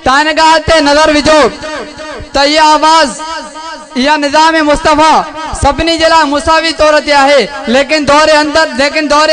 तव्हां हिन ॻाल्हि ते नज़र विझो त इहा आवाज़ या निज़ाम मुस्तफ़ा सभिनी जे लाइ मुसावी तौर ते आहे, लेकिन दौरे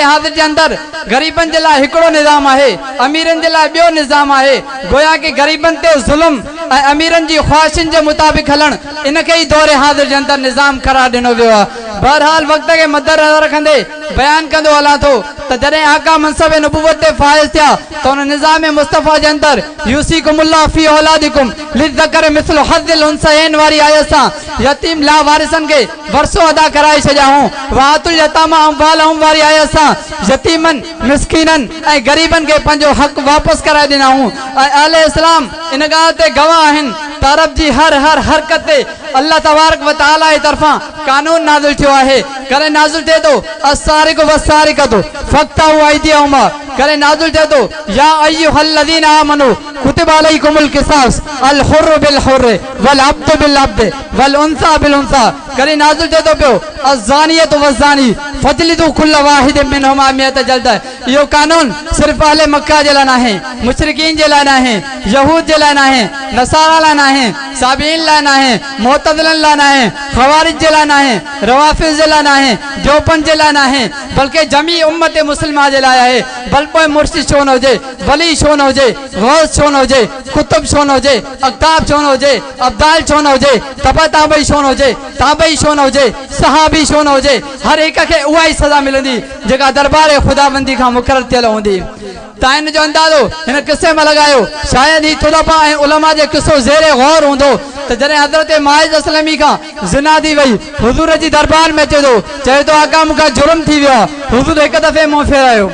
हाज़िर जे अंदरि ग़रीबनि जे लाइ हिकिड़ो निज़ाम आहे, अमीरनि जे लाइ ॿियो निज़ाम आहे। गोया कि ग़रीबनि ते ज़ुल्म ऐं अमीरनि जी ख़्वाहिशुनि जे मुताबिक़ हलणु इनखे ई दौरे हाज़िर जे अंदरि निज़ाम करार ॾिनो वियो आहे। बहरहाल वक़्त खे मद नज़र रखंदे बयान कंदो हलां थो त जॾहिं आका मनसब नबूवत ते फ़ाइज़ थिया त उन निज़ाम मुस्तफ़ा जे अंदरि यूसीकुमुल्लाह फी औलादिकुम लिज़्ज़करि मिस्लु हज़्ज़िल उन्सयैन वारी आयत सां यतीम लावारिसनि खे वरसो अदा कराए छॾियाऊं। वातुल यतामा अम्वालहुम वारी आयत सां यतीमनि, मिस्कीननि ऐं ग़रीबनि खे पंहिंजो हक़ वापसि कराए ॾिनाऊं। ऐं अहले इस्लाम इन ॻाल्हि ते गवाह आहिनि त अरब जी हर हरकत ते अल्लाह तबारक व तआला जी तरफ़ां कानून नाज़िल थियो आहे। करे नाज़िल थिए थो अस्सारिक़ु वस्सारिक़तु फ़क़्तउ अयदियहुमा, करे नाज़िल थिए थो या अय्युहल्लज़ीना आमनू कुतिबा अलैकुमुल क़िसास अल हुर्रु बिल हुर्रि वल अब्दु बिल अब्दि वल उन्सा बिल उन्सा, करे नाज़िल थिए थो पियो अज़्ज़ानियतु वज़्ज़ानी फजलिदु कुल्ल वाहिदिन मिनहुमा मिअत जल्द। इहो कानून सिर्फ़ अहले मक्का जे लाइ न आहे, मुशरिकीन जे लाइ न आहे, यहूद जे लाइ न आहे, नसारा लाइ न आहे, साबिईन लाइ न आहे, मुअतज़िलनि लाइ न आहे, ख़वारिज जे लाइ न आहे, रवाफ़िज़ जे लाइ न आहे, देवबंद जे लाइ न आहे, बल्कि जमी उम्मत मुस्लिमा जे लाइ आहे। भले कोई मुर्शिद छो न हुजे, वली छो न हुजे, गौस छो न हुजे, कुतुब छो न हुजे, अक़ताब छो न हुजे, अब्दाल छो न हुजे, तबा ताबई छो न हुजे, ताबई छो न हुजे, सहाबी छो न हुजे, हर हिक खे उहा ई सज़ा मिलंदी जेका दरबार ख़ुदाबंदी खां मुक़ररु थियल हूंदी। तव्हां हिन जो अंदाज़ो हिन किसे में लगायो। शायदि ही तुलबा ऐं उलमा जो किस्सो ज़ेरे गौर हूंदो त जॾहिं हज़रत माइज़ असलमी खां ज़िना थी वई, हुज़ूर जी दरबार में अचे थो, चए थो आका मूंखां जुर्म थी वियो आहे। हुज़ूर हिकु दफ़े मुंहुं फेरायो,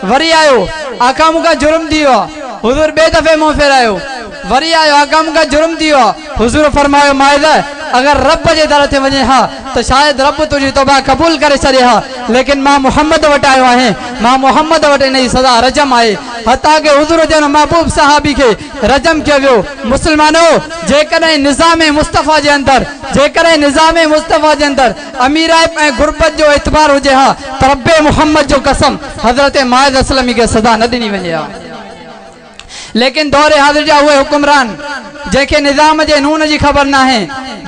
वरी आयो, आका मूंखां जुर्म थी वियो आहे। हुज़ूर ॿिए दफ़े मुंहुं फेरायो, वरी आयो, आका मूंखां जुर्म थी वियो आहे। हुज़ूर फरमायो माइज़ अगर रब जे दर ते वञे हा त शायद रब तुंहिंजी तौबा क़बूल करे छॾे हा, लेकिन मां मुहम्मद वटि आयो आहियां, मां मुहम्मद वटि इन जी सज़ा रजम आहे। हता के हुज़ूर जे महबूब सहाबी खे रजम कयो वियो। मुस्लमानो, जेकॾहिं निज़ाम मुस्तफ़ा जे अंदरि अमीर ऐं गुरबत जो एतबार हुजे हा त रब्बे मुहम्मद जो कसम हज़रत माइज़ असलमी खे सज़ा न ॾिनी वञे हा। लेकिन दौरे हाज़िर जा उहे हुकुमरान जंहिंखे निज़ाम जे नून जी ख़बर न आहे,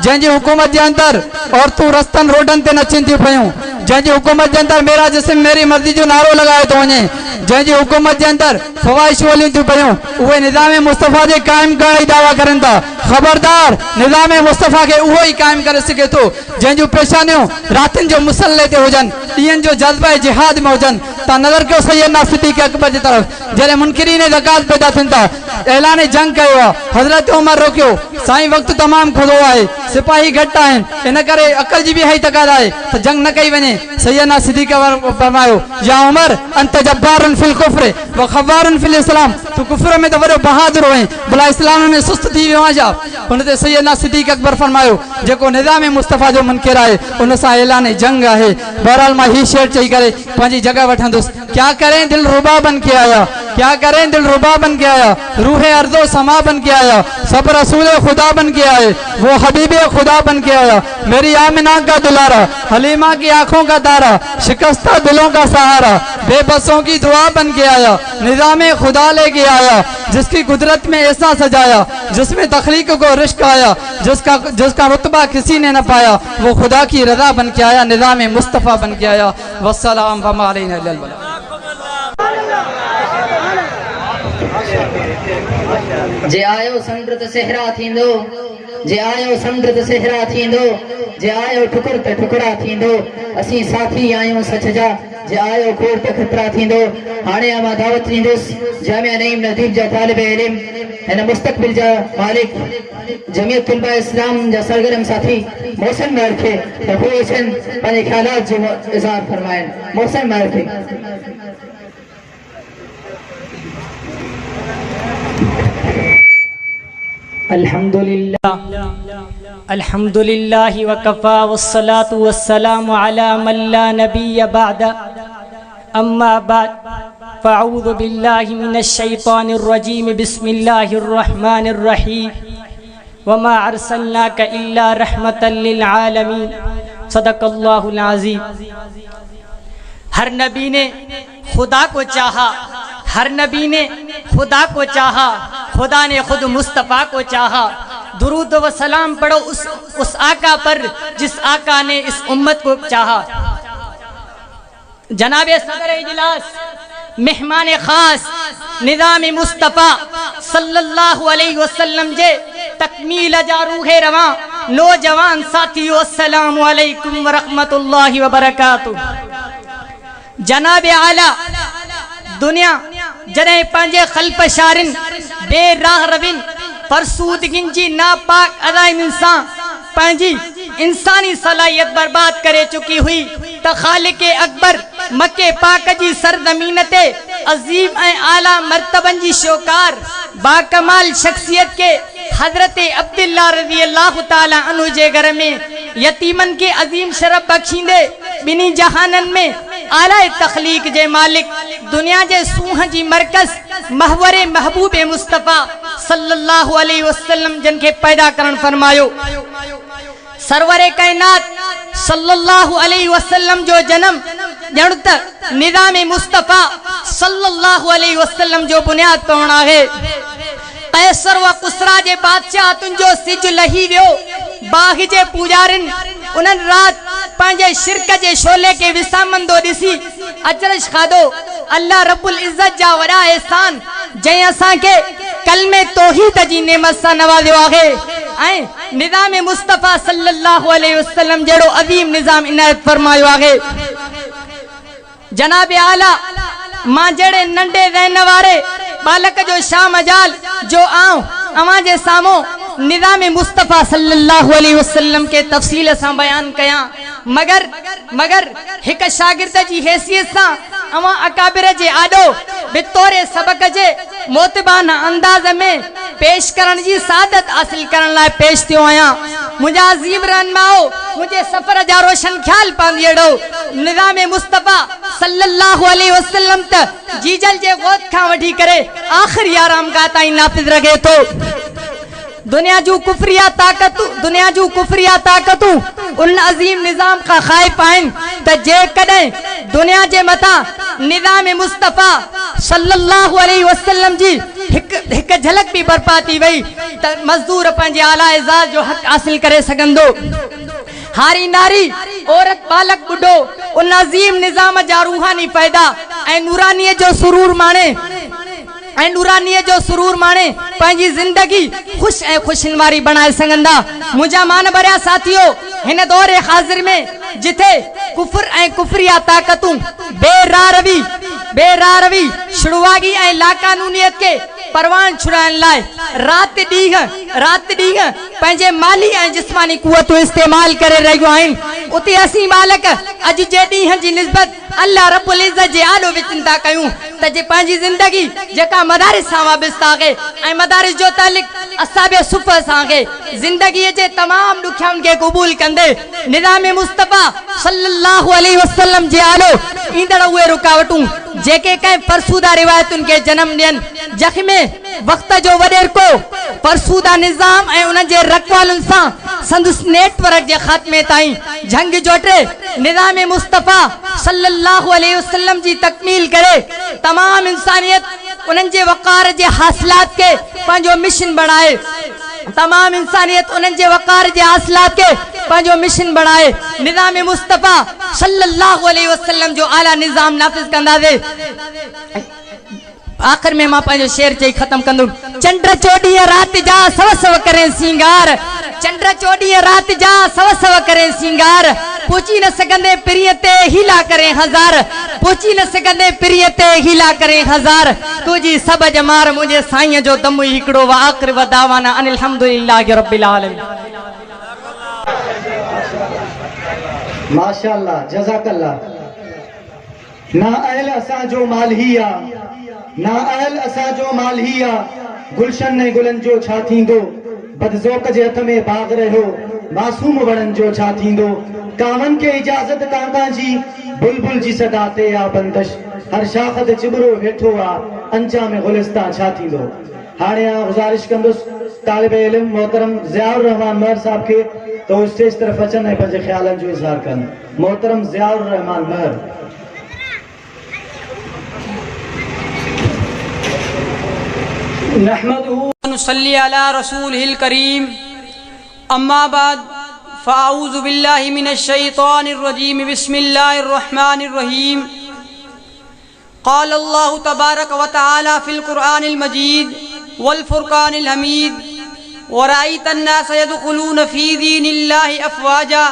जंहिंजी हुकूमत जे अंदरि औरतूं रस्तनि रोडनि ते नचनि थियूं पियूं, जंहिंजी हुकूमत जे अंदरि मेरा जिस्म मेरी मर्ज़ी जो नारो लॻायो थो वञे, जंहिंजी हुकूमत जे अंदरि फ़वाहिशूं हलियूं थियूं पियूं, उहे निज़ाम मुस्तफ़ा जे क़ाइमु करण जी दावा करनि था। ख़बरदार, निज़ाम मुस्तफ़ा खे उहो ई क़ाइमु करे सघे थो जंहिंजूं पेशानियूं रातिनि जो मुसल्ले ते हुजनि, ॾींहंनि जो जज़्बा जिहाद में हुजनि। तव्हां नज़र कयो सैयदना सिद्दीक़ अकबर जी तरफ़ जॾहिं मुनकिरीन ज़कात पैदा थियनि था, ऐलान जंग कयो आहे, हज़रत उमर रोकियो, साईं वक़्तु तमामु खुलो आहे, सिपाही घटि आहिनि, इन करे अकल जी बि इहा ई तक़ाज़ा आहे त जंग न कई वञे। सैयदना सिद्दीक़ फरमायो, या उमर अंत जब्बारुन फिल कुफ्र व खव्वारुन फिल इस्लाम, तू कुफ्र में त वॾो बहादुर हुएं, भला इस्लाम में सुस्त थी वियो आहे छा? हुन ते सैयदना सिद्दीक़ अकबर फरमायो, जेको निज़ाम मुस्तफ़ा जो मुनकिर आहे उन सां ऐलान जंग आहे। बहरहाल मां ही शेर चई करे पंहिंजी जगह वठंदुसि। क्या करें दिल रुबा बन के आया, क्या करें दिल रुबा बन के आया, रूह अर्दो समा बन के आया, सब रसूल खुदा बन के आए, वो हबीब खुदा बन के आया, मेरी आमिना का दुलारा, हलीमा की आंखों का तारा, शिकस्ता दिलों का सहारा, बेबसों की दुआ बन के आया, निज़ाम खुदा लेके आया, जिसकी कुदरत में ऐसा सजाया, जिसमें तखलीक को रिश्क आया, जिसका रुतबा किसी ने न पाया, वो खुदा की रजा बन के आया, निज़ाम मुस्तफ़ा बन के आया। वस्सलाम वमा अलैना इल्लल बलाग। जे आयो समृत सेहरा थींदो, जे आयो समृत सेहरा थींदो, जे आयो ठुकर ते ठुकड़ा थींदो, असीं साथी आहियूं सच जा, जे आयो खोड़ ते खतरा थींदो। हाणे मां दावत ॾींदुसि जामिया नईम नदीब जा तालिब इल्म, हिन मुस्तक़बिल जा मालिक जमियत तुलबा इस्लाम जा सरगर्म साथी मोहसिन महर खे त हू अचनि पंहिंजे ख़्यालात जो इज़हार फरमाइनि। मोहसिन महर खे अल्हम्दुलिल्लाह वकफ़ा वस्सलातु वस्सलामु अला मन ला नबिय्य बअद। अम्मा बाद फ़अऊज़ु बिल्लाहि मिनश शैतानिर रजीम। बिस्मिल्लाहिर रहमानिर रहीम। वमा अर्सलनाका इल्ला रहमतल लिल आलमीन। सदक़ल्लाहुल अज़ीम। हर नबी ने खुदा को चाहा, हर नबी ने खुदा को चाहा, खुदा ने खुद मुस्तफ़ा को चाहा। दुरूद व सलाम पढ़ो उस आका पर जिस आका ने इस उम्मत को चाहा। जनाबे सदर इजलास, मेहमान खास निज़ाम मुस्तफ़ा सल्लल्लाहु अलैहि वसल्लम जे तकमील जा रूहे रवां नौजवान साथियों, अस्सलामु अलैकुम व रहमतुल्लाहि व बरकातुहू। जनाबे आला दुनिया जॾहिं पंहिंजे ख़ल्फ़शारिन बेराह रविन फरसूदगिन जी नापाक अदाइमिन सां पंहिंजी इंसानी सलाहियत बर्बाद करे चुकी हुई त ख़ालिक़े अकबर मके पाक जी सरज़मीन ते अज़ीम ऐं आला मर्तबन जी शोकार बाकमाल शख्सियत के हज़रत अब्दुल्लाह रज़ी अल्लाह ताला अन्हु जे घर में यतीमन के अज़ीम शरफ बख्शींदे ॿिन्ही जहानन में आला तख़लीक जे मालिक दुनिया जे सूह जी मरकज़ महवरे महबूब मुस्तफ़ा सल्लल्लाहु अलैहि वसल्लम जिन खे पैदा करण फरमायो। सरवरे कायनात सल्लल्लाहु अलैहि वसल्लम जो जन्म ॼण त निज़ाम मुस्तफ़ा सल्लल्लाहु अलैहि वसल्लम जो बुनियाद पवण आहे। कैसर व कुसरा जे बादशाह तुंहिंजो सिज लही वियो, बाग़ जे पूजारिन उन्हनि रात पंहिंजे शिरक जे शोले के विसामंदो ॾिसी अचरज खाधो। अल्लाह रब्बुल इज़्ज़त जा वॾा एहसान जंहिं असांखे कलमे तौहीद जी नेमत सां नवाज़ियो आहे ऐं निज़ाम मुस्तफ़ा सल्लल्लाहु अलैहि वसल्लम जहिड़ो अज़ीम निज़ाम इनायत फरमायो आहे। जनाबे आला मां जहिड़े नंढे ज़हन वारे बालक जो छा मजाल जो आऊं अवां जे साम्हूं निज़ाम मुस्तफ़ा सल्लल्लाहु अलैहि वसल्लम के तफ़सील सां बयान कयां, मगर हिक शागिर्द जी हैसियत सां अवां अकाबिर जे आॾो बितौरे सबक जे मोतबाना अंदाज़ में पेश करण जी सादत हासिल करण लाइ पेश थियो आहियां। मुंहिंजा अज़ीम रहनुमाओ, मुंहिंजे सफ़र जा रोशन ख्याल पांदियड़ो निज़ाम मुस्तफ़ा सल्लल्लाहु अलैहि वसल्लम त जीजल जे ग़ौत खां वठी करे आख़िरी आराम गाह ताईं नाफ़िज़ रखे थो। दुनिया जूं कुफरिया ताक़तूं उन अज़ीम निज़ाम खां ख़ाइफ़ आहिनि त जेकॾहिं दुनिया जे मथां निज़ाम मुस्तफ़ा सल्लल्लाहु अलैहि वसल्लम जी हिक झलक भी बर्पा थी वई त मज़दूर पंहिंजे आला एज़ाज़ जो हक़ हासिल करे सघंदो। हारी नारी औरत बालक बुढ़ो उन अज़ीम निज़ाम जा रूहानी फ़ाइदा ऐं नूरानीअ जो सुरूर माणे पंहिंजी ज़िंदगी खुश ऐं खुशिन वारी बणाए सघंदा। मुंहिंजा मान भरिया साथियो, हिन दौरे हाज़िर में जिथे कुफर ऐं कुफरिया ताक़तूं बेरारवी शुरूआगी ऐं लाकानूनियत खे परवान छुड़ाइण लाइ राति ॾींहं पंहिंजे माली ऐं जिस्मानी कुवतूं इस्तेमाल करे रहियूं आहिनि। उते असीं बालक अॼु जे ॾींहं जी निस्बत अल्लाह रब्बुल इज़्ज़त जे आलो में चिंता कयूं त जे पंहिंजी ज़िंदगी जेका मदारिस सां वाबस्ता आहे ऐं मदारिस जो तालिक असाबे सुफ़ सां आहे, ज़िंदगीअ जे तमामु ॾुखियाउनि खे क़बूल कंदे निज़ाम मुस्तफ़ा सल्लल्लाहु अलैहि वसल्लम जे आलो ईंदड़ उहे रुकावटूं जेके कंहिं फरसूदा रिवायतुनि खे जनम ॾियनि, जंहिंमें वक़्त जो वॾेरको फरसूदा निज़ाम ऐं उन्हनि जे रखवालुनि सां संदसि नेटवर्क जे ख़ात्मे ताईं जंग जोटे निज़ाम मुस्तफ़ा सल्लल्लाहु अलैहि वसल्लम जी तकमील करे तमाम इंसानियत उन्हनि जे वक़ार जे हासिलात खे पंहिंजो मिशन बणाए, तमाम इंसानियत उन्हनि जे वक़ार जे हासिलात खे पंहिंजो मिशन बणाए निज़ाम मुस्तफ़ा सल्लल्लाहु अलैहि वसल्लम जो आला निज़ाम नाफ़िज़ कंदासीं। आखिर में मां पंहिंजो शेर चई ख़त्म कंदुमि। चंड चोॾीह राति जा सव सव करे सिंगार, चंड चोॾीह राति जा सव सव करे सिंगार, पहुची न सघंदे पिरीअ ते हीला करे हज़ार, पहुची न सघंदे पिरीअ ते हीला करे हज़ार, तुंहिंजी सभ जमार मुंहिंजे साईं जो दम हिकिड़ो वा आख़िर व दावाना अनिल हम्दुलिल्लाहि रब्बिल आलमीन। माशाअल्लाह जज़ाकल्लाह। ना अहल असांजो माल ही आ, ना अहल असांजो माल ही आ, गुलशन ने गुलन जो छा थींदो, बदज़ोक जे हथ में बाग़ रहियो मासूम वणन जो छा थींदो, कामन के इजाज़त कांगा जी बुलबुल जी सदा ते आ बंदश, हर शाख ते चिबरो वेठो आ अंजाम गुलिस्तां छा थींदो। हाणे गुज़ारिश कंदुसि तालिब इल्म मोहतरम ज़ियाउर रहमान महर साहब के तो स्टेज तरफ अचन ऐं पंहिंजे ख़्यालनि जो इज़हार कनि। मोहतरम ज़ियाउर रहमान महर। नहमदुहु अला रसूलिहिल करीम, अम्मा बाद फ़अऊज़ु बिल्लाहि मिनश शैतानिर रजीम, बिस्मिल्लाहिर रहमानिर रहीम। क़ाल अल्लाहु तबारक व तआला फ़िल क़ुरआनिल मजीद वल फ़ुरक़ानिल हमीद, वरअयत अन्नास यदख़ुलून फ़ी दीनिल्लाहि अफ़वाजा,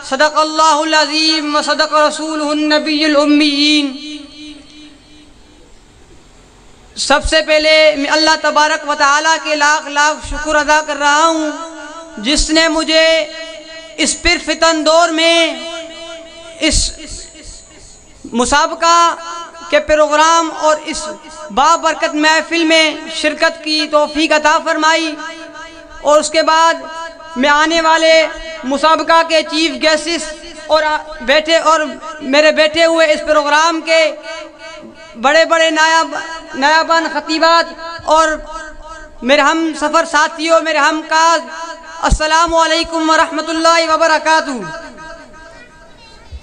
सदक़ल्लाहुल अज़ीम व सदक़ रसूलुहुन नबियुल उम्मीयीन। सबसे पहले मैं अल्लाह तबारक व तआला के लाख लाख शुक्र अदा कर रहा हूँ जिसने मुझे इस फितन दौर में इस मुसाबका के प्रोग्राम और इस बाबरकत महफिल में शिरकत की तौफीक अता फरमाई, और उसके बाद मैं आने वाले मुसाबका के चीफ गेस्ट और मेरे बैठे हुए इस प्रोग्राम के बड़े बड़े नायाबान खतीबात और मेरे हम सफ़र साथियों, मेरे हमकाज, अस्सलामु अलैकुम व रहमतुल्लाहि व बरकातुहू।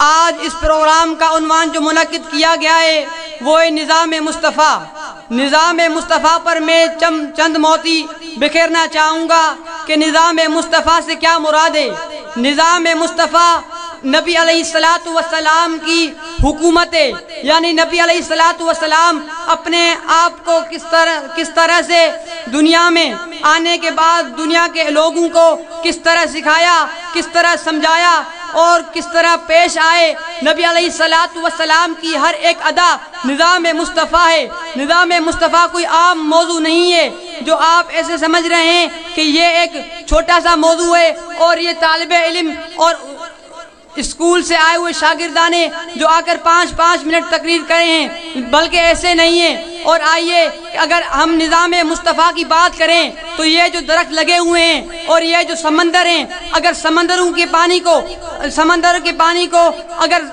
आज इस प्रोग्राम का उन्वान जो मुनक़िद किया गया है वो है निज़ाम मुस्तफ़ा। निज़ाम मुस्तफ़ा पर मैं चंद मोती बिखेरना चाहूँगा कि निज़ाम मुस्तफ़ा से क्या मुराद है। निज़ाम मुस्तफ़ा नबी अलैहिस्सलातु वस्सलाम की हुकूमत है, यानी नबी अलैहिस्सलातु वस्सलाम अपने आप को किस तरह से दुनिया में आने के बाद दुनिया के लोगों को किस तरह सिखाया, किस तरह समझाया और किस तरह पेश आए। नबी अलैहिस्सलातु वस्सलाम की हर एक अदा निज़ाम मुस्तफ़ा है। निज़ाम मुस्तफ़ा कोई आम मौजू नहीं है जो आप ऐसे समझ रहे हैं कि ये एक छोटा सा मौजू है और ये तालिबे इल्म और स्कूल से आए हुए शागिर्दाने जो आकर 5-5 मिनट तकरीर करे हैं, बल्कि ऐसे नहीं है। और आइए अगर हम निज़ाम मुस्तफ़ा की बात करें तो ये जो दरख्त लगे हुए हैं और ये जो समंदर हैं, अगर समंदर के पानी को अगर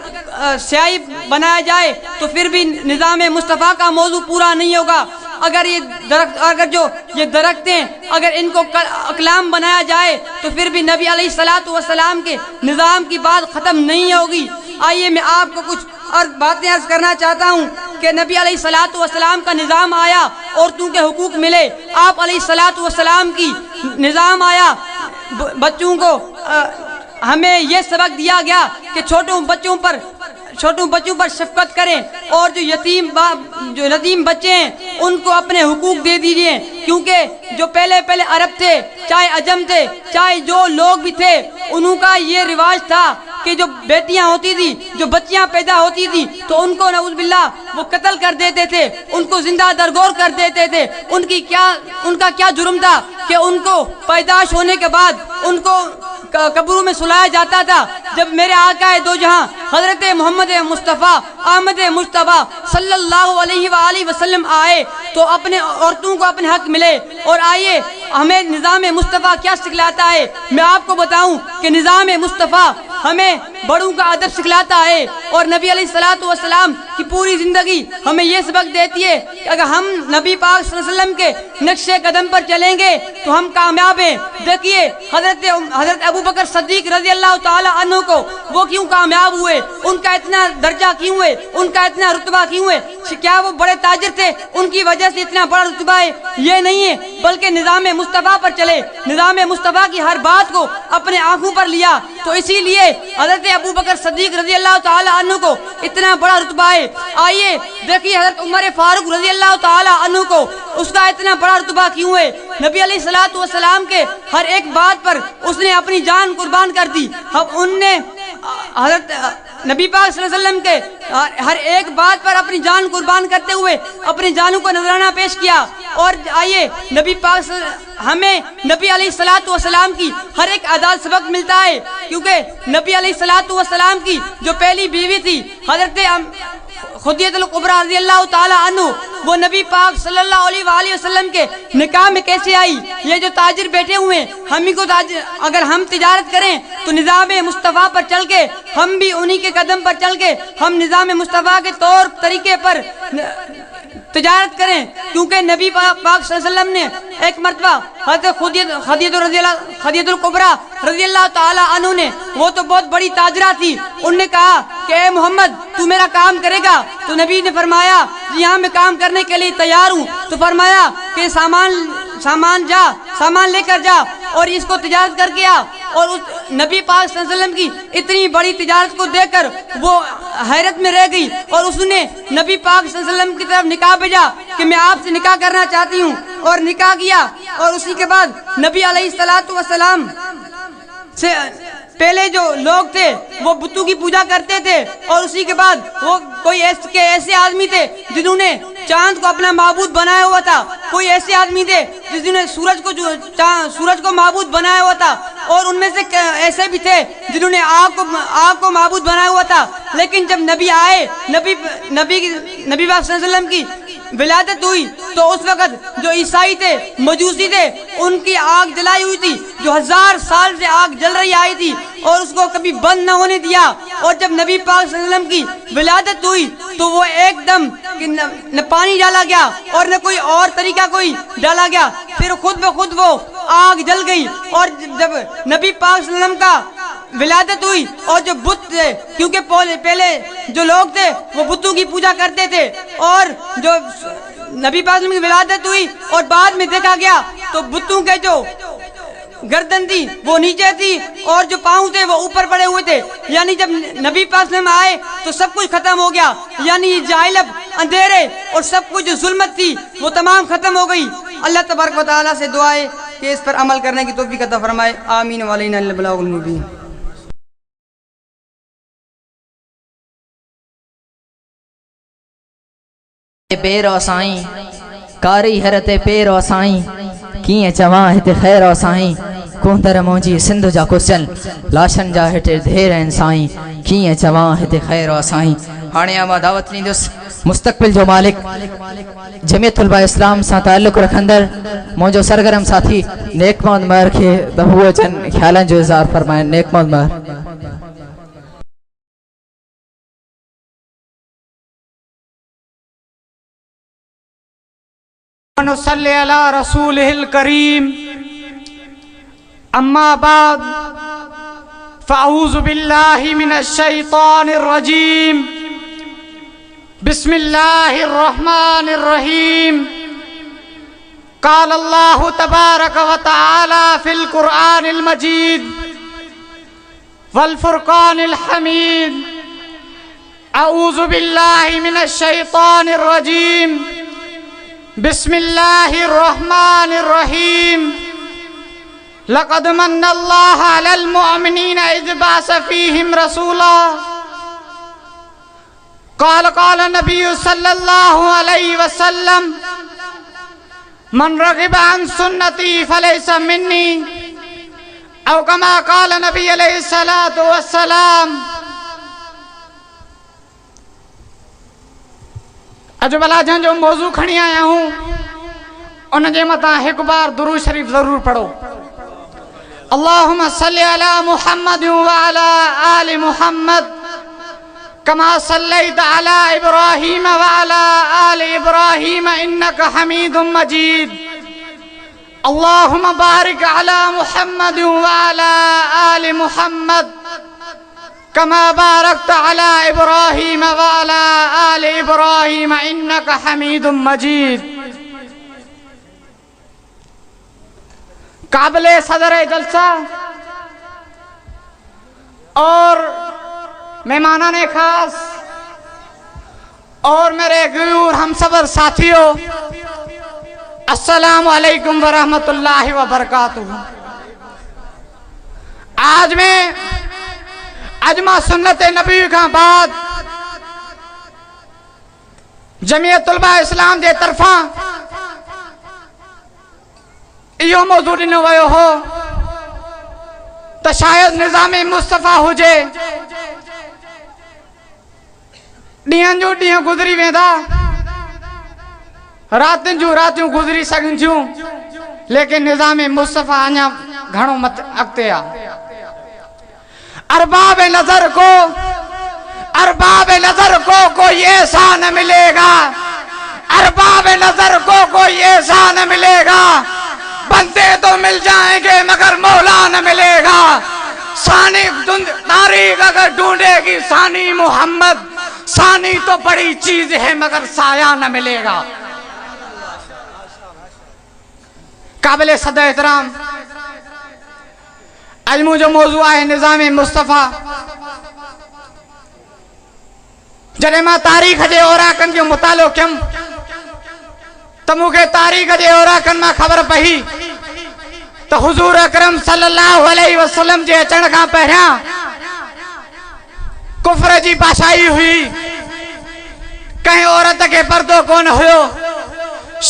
स्याही बनाया जाए तो फिर भी निज़ाम मुस्तफ़ा का मौजू पूरा नहीं होगा। अगर ये दरख्त हैं अगर इनको अकलाम बनाया जाए तो फिर भी नबी अलैहिस्सलातु वस्सलाम के निज़ाम की बात ख़त्म नहीं होगी। आइए मैं आपको कुछ और बातें अर्ज़ करना चाहता हूँ कि नबी अलैहिस्सलातु वस्सलाम का निज़ाम आया औरतों के हुकूक मिले। आप अलैहिस्सलातु वस्सलाम की निज़ाम आया, बच्चों को हमें ये सबक दिया गया कि छोटों बच्चों पर शफ़क़त करें और जो यतीम बच्चे हैं उनको अपने हुकूक दे दीजिए, क्योंकि जो पहले अरब थे, चाहे अजम थे, चाहे जो लोग भी थे, उनका ये रिवाज था کہ جو بیٹیاں ہوتی تھی، جو بچیاں پیدا ہوتی تھی تو ان کو نعوذ باللہ وہ قتل کر دیتے تھے، ان کو زندہ درگور کر دیتے تھے۔ ان کا کیا جرم تھا کہ ان کو پیدائش ہونے کے بعد ان کو قبروں میں سلایا جاتا تھا۔ جب میرے آقا دو جہاں حضرت محمد مصطفیٰ احمد مجتبی صلی اللہ علیہ وآلہ وسلم آئے تو اپنے عورتوں کو اپنے حق ملے۔ اور آئیے ہمیں نظام مصطفیٰ کیا سکھلاتا ہے، میں آپ کو بتاؤں کہ نظام مصطفیٰ ہمیں بڑوں کا ادب سکھلاتا ہے، اور نبی علیہ الصلوۃ والسلام کی پوری زندگی ہمیں یہ سبق دیتی ہے کہ اگر ہم نبی پاک صلی اللہ علیہ وسلم کے نقش قدم پر چلیں گے تو ہم کامیاب ہیں۔ دیکھیے حضرت ابو بکر صدیق رضی اللہ تعالی عنہ کو وہ کیوں کامیاب ہوئے، ان کا اتنا درجہ کیوں ہوئے، ان کا اتنا رتبہ کیوں ہوئے؟ کیا وہ بڑے تاجر تھے ان کی وجہ سے اتنا بڑا رتبہ ہے؟ یہ نہیں ہے، بلکہ نظام مصطفیٰ پر چلے، نظام مصطفیٰ کی ہر بات کو اپنے آنکھوں پر لیا، تو اسی لیے حضرت ابو بکر صدیق رضی اللہ تعالی عنہ کو اتنا بڑا رتبہ ہے۔ آئیے دیکھیے حضرت عمر فاروق رضی اللہ تعالی عنہ کو اس کا اتنا بڑا رتبہ کیوں ہے؟ نبی علیہ الصلوۃ والسلام کے ہر ایک بات پر اس نے اپنی جان قربان کر دی۔ ان نے حضرت نبی پاک صلی اللہ علیہ وسلم کے ہر ایک بات پر اپنی جان قربان کرتے ہوئے اپنی جانوں کو نذرانہ پیش کیا۔ اور آئیے نبی پاک ہمیں نبی علیہ الصلوۃ والسلام کی ہر ایک ادا سبق ملتا ہے، کیونکہ نبی علیہ الصلوۃ والسلام کی جو پہلی بیوی تھی حضرت خدیجہ الکبریٰ رضی اللہ تعالی عنہ، وہ نبی پاک صلی اللہ علیہ وآلہ وسلم کے نکاح میں کیسے آئی؟ یہ جو تاجر بیٹھے ہوئے ہیں، ہم ہی کو اگر ہم تجارت کریں تو نظام مصطفیٰ پر چل کے، ہم بھی انہی کے قدم پر چل کے ہم نظام مصطفیٰ کے طور طریقے پر تجارت کریں، کیونکہ نبی پاک صلی اللہ علیہ وسلم نے ایک مرتبہ حضرت خدیجہ الکبریٰ رضی اللہ تعالی عنہ نے، وہ تو بہت بڑی تاجرہ تھی، ان نے کہا کہ اے محمد تو میرا کام کرے گا؟ تو نبی نے فرمایا جی ہاں میں کام کرنے کے لیے تیار ہوں۔ تو فرمایا کہ سامان لے کر جا، اور اس کو تجارت کر کے آ۔ اور نبی پاک صلی اللہ علیہ وسلم کی اتنی بڑی تجارت کو دیکھ کر وہ حیرت میں رہ گئی، اور اس نے نبی پاک صلی اللہ علیہ وسلم کی طرف نکاح بھیجا کہ میں آپ سے نکاح کرنا چاہتی ہوں، اور نکاح کیا۔ اور اسی کے بعد نبی علیہ الصلوۃ والسلام سے پہلے جو لوگ تھے وہ بتوں کی پوجا کرتے تھے، اور اسی کے بعد وہ کوئی ایسے آدمی تھے جنہوں نے چاند کو اپنا معبود بنایا ہوا تھا، کوئی ایسے آدمی تھے جنہوں نے سورج کو معبود بنایا ہوا تھا، اور ان میں سے ایسے بھی تھے جنہوں نے آگ کو معبود بنایا ہوا تھا۔ لیکن جب نبی آئے، نبی پاک صلی اللہ علیہ وسلم کی ولادت ہوئی تو اس وقت جو عیسائی تھے، مجوسی تھے، ان کی آگ جلائی ہوئی تھی، جو 1000 سال سے آگ جل رہی آئی تھی، اور اس کو کبھی بند نہ ہونے دیا۔ اور جب نبی پاک صلی اللہ علیہ وسلم کی ولادت ہوئی تو وہ ایک دم نہ پانی ڈالا گیا اور نہ کوئی اور طریقہ کوئی ڈالا گیا، پھر خود بخود وہ آگ جل گئی۔ اور جب نبی پاک صلی اللہ علیہ وسلم کا ولادت ہوئی، اور جو بت تھے، کیونکہ پہلے جو لوگ تھے وہ بتوں کی پوجا کرتے تھے، اور جو نبی پاک صلی اللہ علیہ وسلم کی ولادت ہوئی اور بعد میں دیکھا گیا تو بتوں کے جو گردن تھی وہ نیچے تھی اور جو پاؤں تھے وہ اوپر پڑے ہوئے تھے، یعنی جب نبی پاک صلی اللہ علیہ وسلم آئے تو سب کچھ ختم ہو گیا، یعنی جاہلیت، اندھیرے اور سب کچھ جو ظلمت تھی وہ تمام ختم ہو گئی۔ اللہ تبارک و تعالیٰ سے دعا ہے کہ اس پر عمل کرنے کی توفیق عطا فرمائے، آمین وعلینا البلاغ المبین۔ پیرو سائیں کاری حرت پیرو سائیں کیے چواں ہتے خیرو سائیں کوندر مونجی سندھ جا کوسچن لاشن جا ہتے دھیر ہیں سائیں کیے چواں ہتے خیرو سائیں۔ ہانے اما دعوت لیندس مستقبل جو مالک جمعیت طلبہ اسلام سا تعلق رکھندر موجو سرگرم ساتھی نیک محمد مہر کے بہو جن خیالن جو اظہار فرمائیں۔ نیک محمد مہر نصلي على رسوله الكريم أما بعد فأعوذ بالله من الشيطان الرجيم بسم الله الرحمن الرحيم قال الله تبارك وتعالى في القرآن المجيد والفرقان الحميد أعوذ بالله من الشيطان الرجيم بسم الله الرحمن الرحيم لقد من الله على المؤمنين إذ بعث فيهم رسولا قال النبي صلى الله عليه وسلم من رغب عن سنتي فليس مني او كما قال النبي عليه الصلاة والسلام. اج بلا جن جو موضوع کھڑی آیا ہوں ان جے متا ایک بار درود شریف ضرور پڑھو. اللهم صل على محمد وعلى آل محمد كما صليت على إبراهيم وعلى آل إبراهيم إنك حميد مجيد. اللهم بارك على محمد وعلى آل محمد كما باركت على إبراهيم وعلى آل إبراهيم إنك حميد مجيد. قابل صدر جلسہ اور مہمانان خاص اور میرے غیور ہم سفر ساتھیوں، السلام علیکم ورحمۃ اللہ وبرکاتہ. آج میں اجماع سنت نبی کا بعد جمعیت طلباء اسلام دے طرفاں یہ موضوع ڈنو ویو ہو تو شاید نظام مصطفیٰ ہوجے. ڈیاں جو ڈیاں گزری ویندہ، راتن جو راتوں گزری سگن جو، لیکن نظام مصطفیٰ آنیا گھنوں مت اکتے آ. ارباب نظر کو کوئی ایسا نہ ملے گا، ارباب نظر کو کوئی ایسا نہ ملے گا، بندے تو مل جائیں گے مگر مولا نہ ملے گا. ثانی تاریخ اگر ڈھونڈے گی ثانی محمد، ثانی تو بڑی چیز ہے مگر سایہ نہ ملے گا. قابل صدر احترام، آج جو موضوع ہے نظام مصطفیٰ. جڏهن मां तारीख़ जे औराकनि जो मुतालो कयमि त मूंखे तारीख़ जे औराकनि मां ख़बर पई त हुज़ूर अकरम सल्लल्लाहु अलैहि वसल्लम जे अचण खां पहिरियां कुफ्र जी बादशाही हुई. कंहिं औरत खे पर्दो कोन हुयो,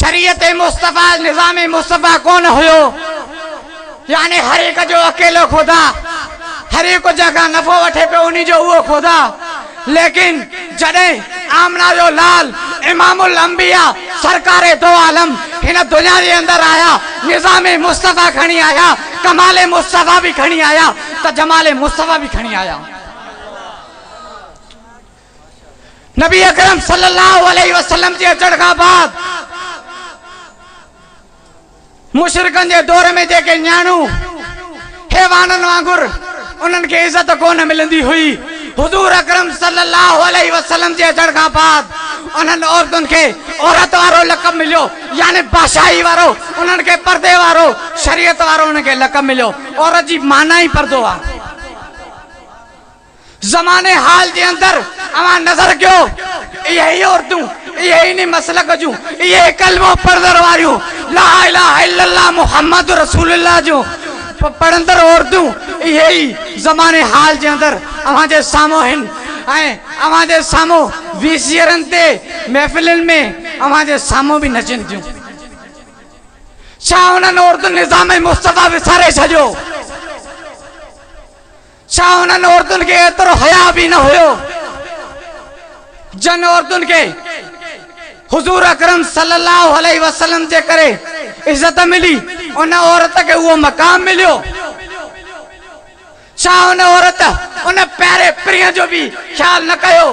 शरीयत मुस्तफ़ा निज़ाम मुस्तफ़ा कोन हुयो. यानी हर एक जो अकेलो खुदा, हर एक जगह नफ़ो वठे पियो उन्ही जो उहो खुदा. लेकिन जॾहिं आमना जो लाल इमामुल अंबिया सरकारे दो आलम हिन दुनिया जे अंदर आया, निज़ाम मुस्तफ़ा खणी आया, कमाल मुस्तफ़ा भी खणी आया त जमाल मुस्तफ़ा भी खणी आया. नबी अकरम सल्लल्लाहु अलैहि वसल्लम जे अचण खां बाद मुशरिकनि जे दौर में जेके न्याणू हैवाननि वांगुरु उन्हनि खे इज़त कोन मिलंदी हुई. हुज़ूर अकरम सल्लल्लाहु अलैहि वसल्लम जे अचण खां बाद उन्हनि औरतुनि खे औरत वारो लक़ब मिलियो, यानी बादशाही वारो, उन्हनि खे पर्दे वारो, शरीयत वारो उन्हनि खे लक़ब मिलियो. औरत जी माना ई पर्दो आहे. ज़माने हाल जे अंदर अवां नज़र कयो, इहे औरतूं, इहे इन मसलक जूं, इहे कलमो पढ़ंदड़ वारियूं, ला इलाहा इल्लल्लाह मुहम्मद रसूलुल्लाह जूं पढ़ंदड़ औरतूं, इहे ई ज़माने हाल जे अंदर अवां जे साम्हूं आहिनि. ऐं अवां जे साम्हूं वीसीआरनि ते महफ़िलुनि में अवां जे साम्हूं बि नचनि थियूं. छा उन्हनि औरतुनि निज़ाम मुस्तफ़ा विसारे छॾियो? छा उन्हनि औरतुनि खे एतिरो हया बि न हुयो? जन औरतुनि खे हुज़ूर अकरम सल्लल्लाहु अलैहि वसल्लम जे करे इज़त मिली, उन औरत खे उहो मक़ाम मिलियो. छा उन औरत उन प्यारे प्रिय जो भी ख्याल न कयो?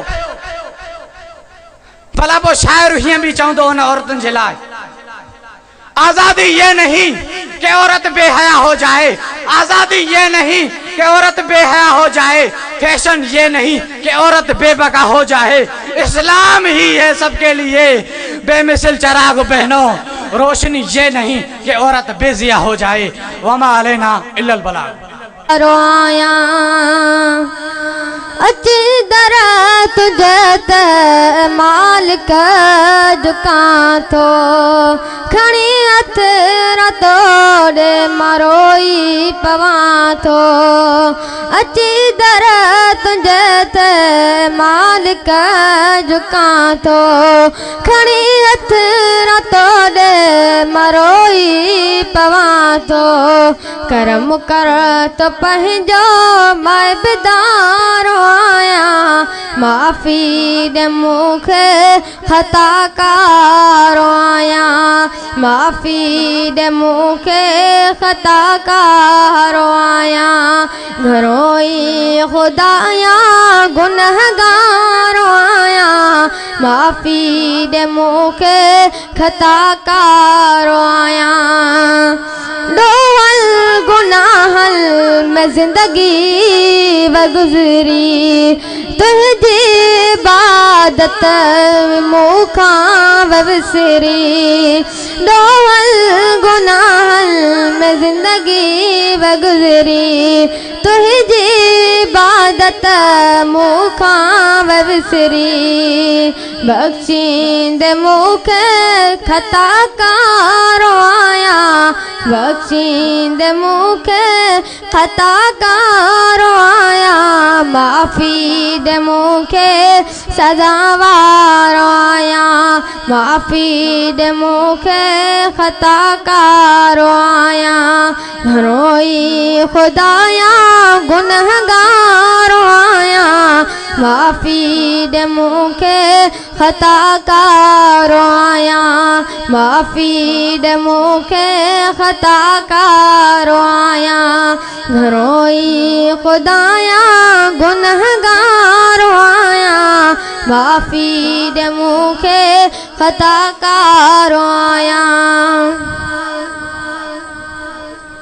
भला पोइ शाइर हीअं बि चवंदो उन औरतुनि जे लाइ, आजादी ये नहीं कि औरत बेहया हो जाए, आजादी ये नहीं कि औरत बेहया हो जाए, फैशन ये नहीं कि औरत बेबका हो जाए, इस्लाम ही है सबके लिए बेमिसल चराग बहनों, रोशनी ये नहीं कि औरत बेजिया हो जाए. वमा अलैना इल्लल बलाग. रोया अची दरा तुझे ते मालिक दुकान तो खणी हथ न तोड़े मरोई पवां थो अची दर तुंहिंजे ते मालिक झुकां थो खणी हथ रातो ॾे मरोई पवां थो करम कर त पंहिंजो मां बिदारो आहियां माफ़ी ॾे मूंखे ख़ताकारो आहियां माफ़ी ॾे मूंखे ख़ताकारो आहियां घणो ई ख़ुदाया गुनहगारो आहियां माफ़ी ॾे मूंखे ख़ताकारो आहियां ॾोहल गुनाहल में ज़िंदगी गुज़री तुंहिंजी इबादत मूंखां विसरी ॾोहल गुनाहल में ज़िंदगी गुज़री तुंहिंजी इबादत मूंखां विसरी बख़्शींदे मूंखे ख़ताकारो आहियां बख़्शींदे मूंखे ख़ताकारो आहियां माफ़ी ॾे मूंखे सज़ावारो आहियां माफ़ी ॾे मूंखे ख़ताकारो आहियां घणो ई ख़ुदाया गुनहगारो आहियां माफ़ी ॾे मूंखे ख़ताकारो आहियां माफ़ी ॾे मूंखे ख़ताकारो आहियां घणो ई ख़ुदाया गुनहगारो आहियां माफ़ी ॾे मूंखे ख़ताकारो आहियां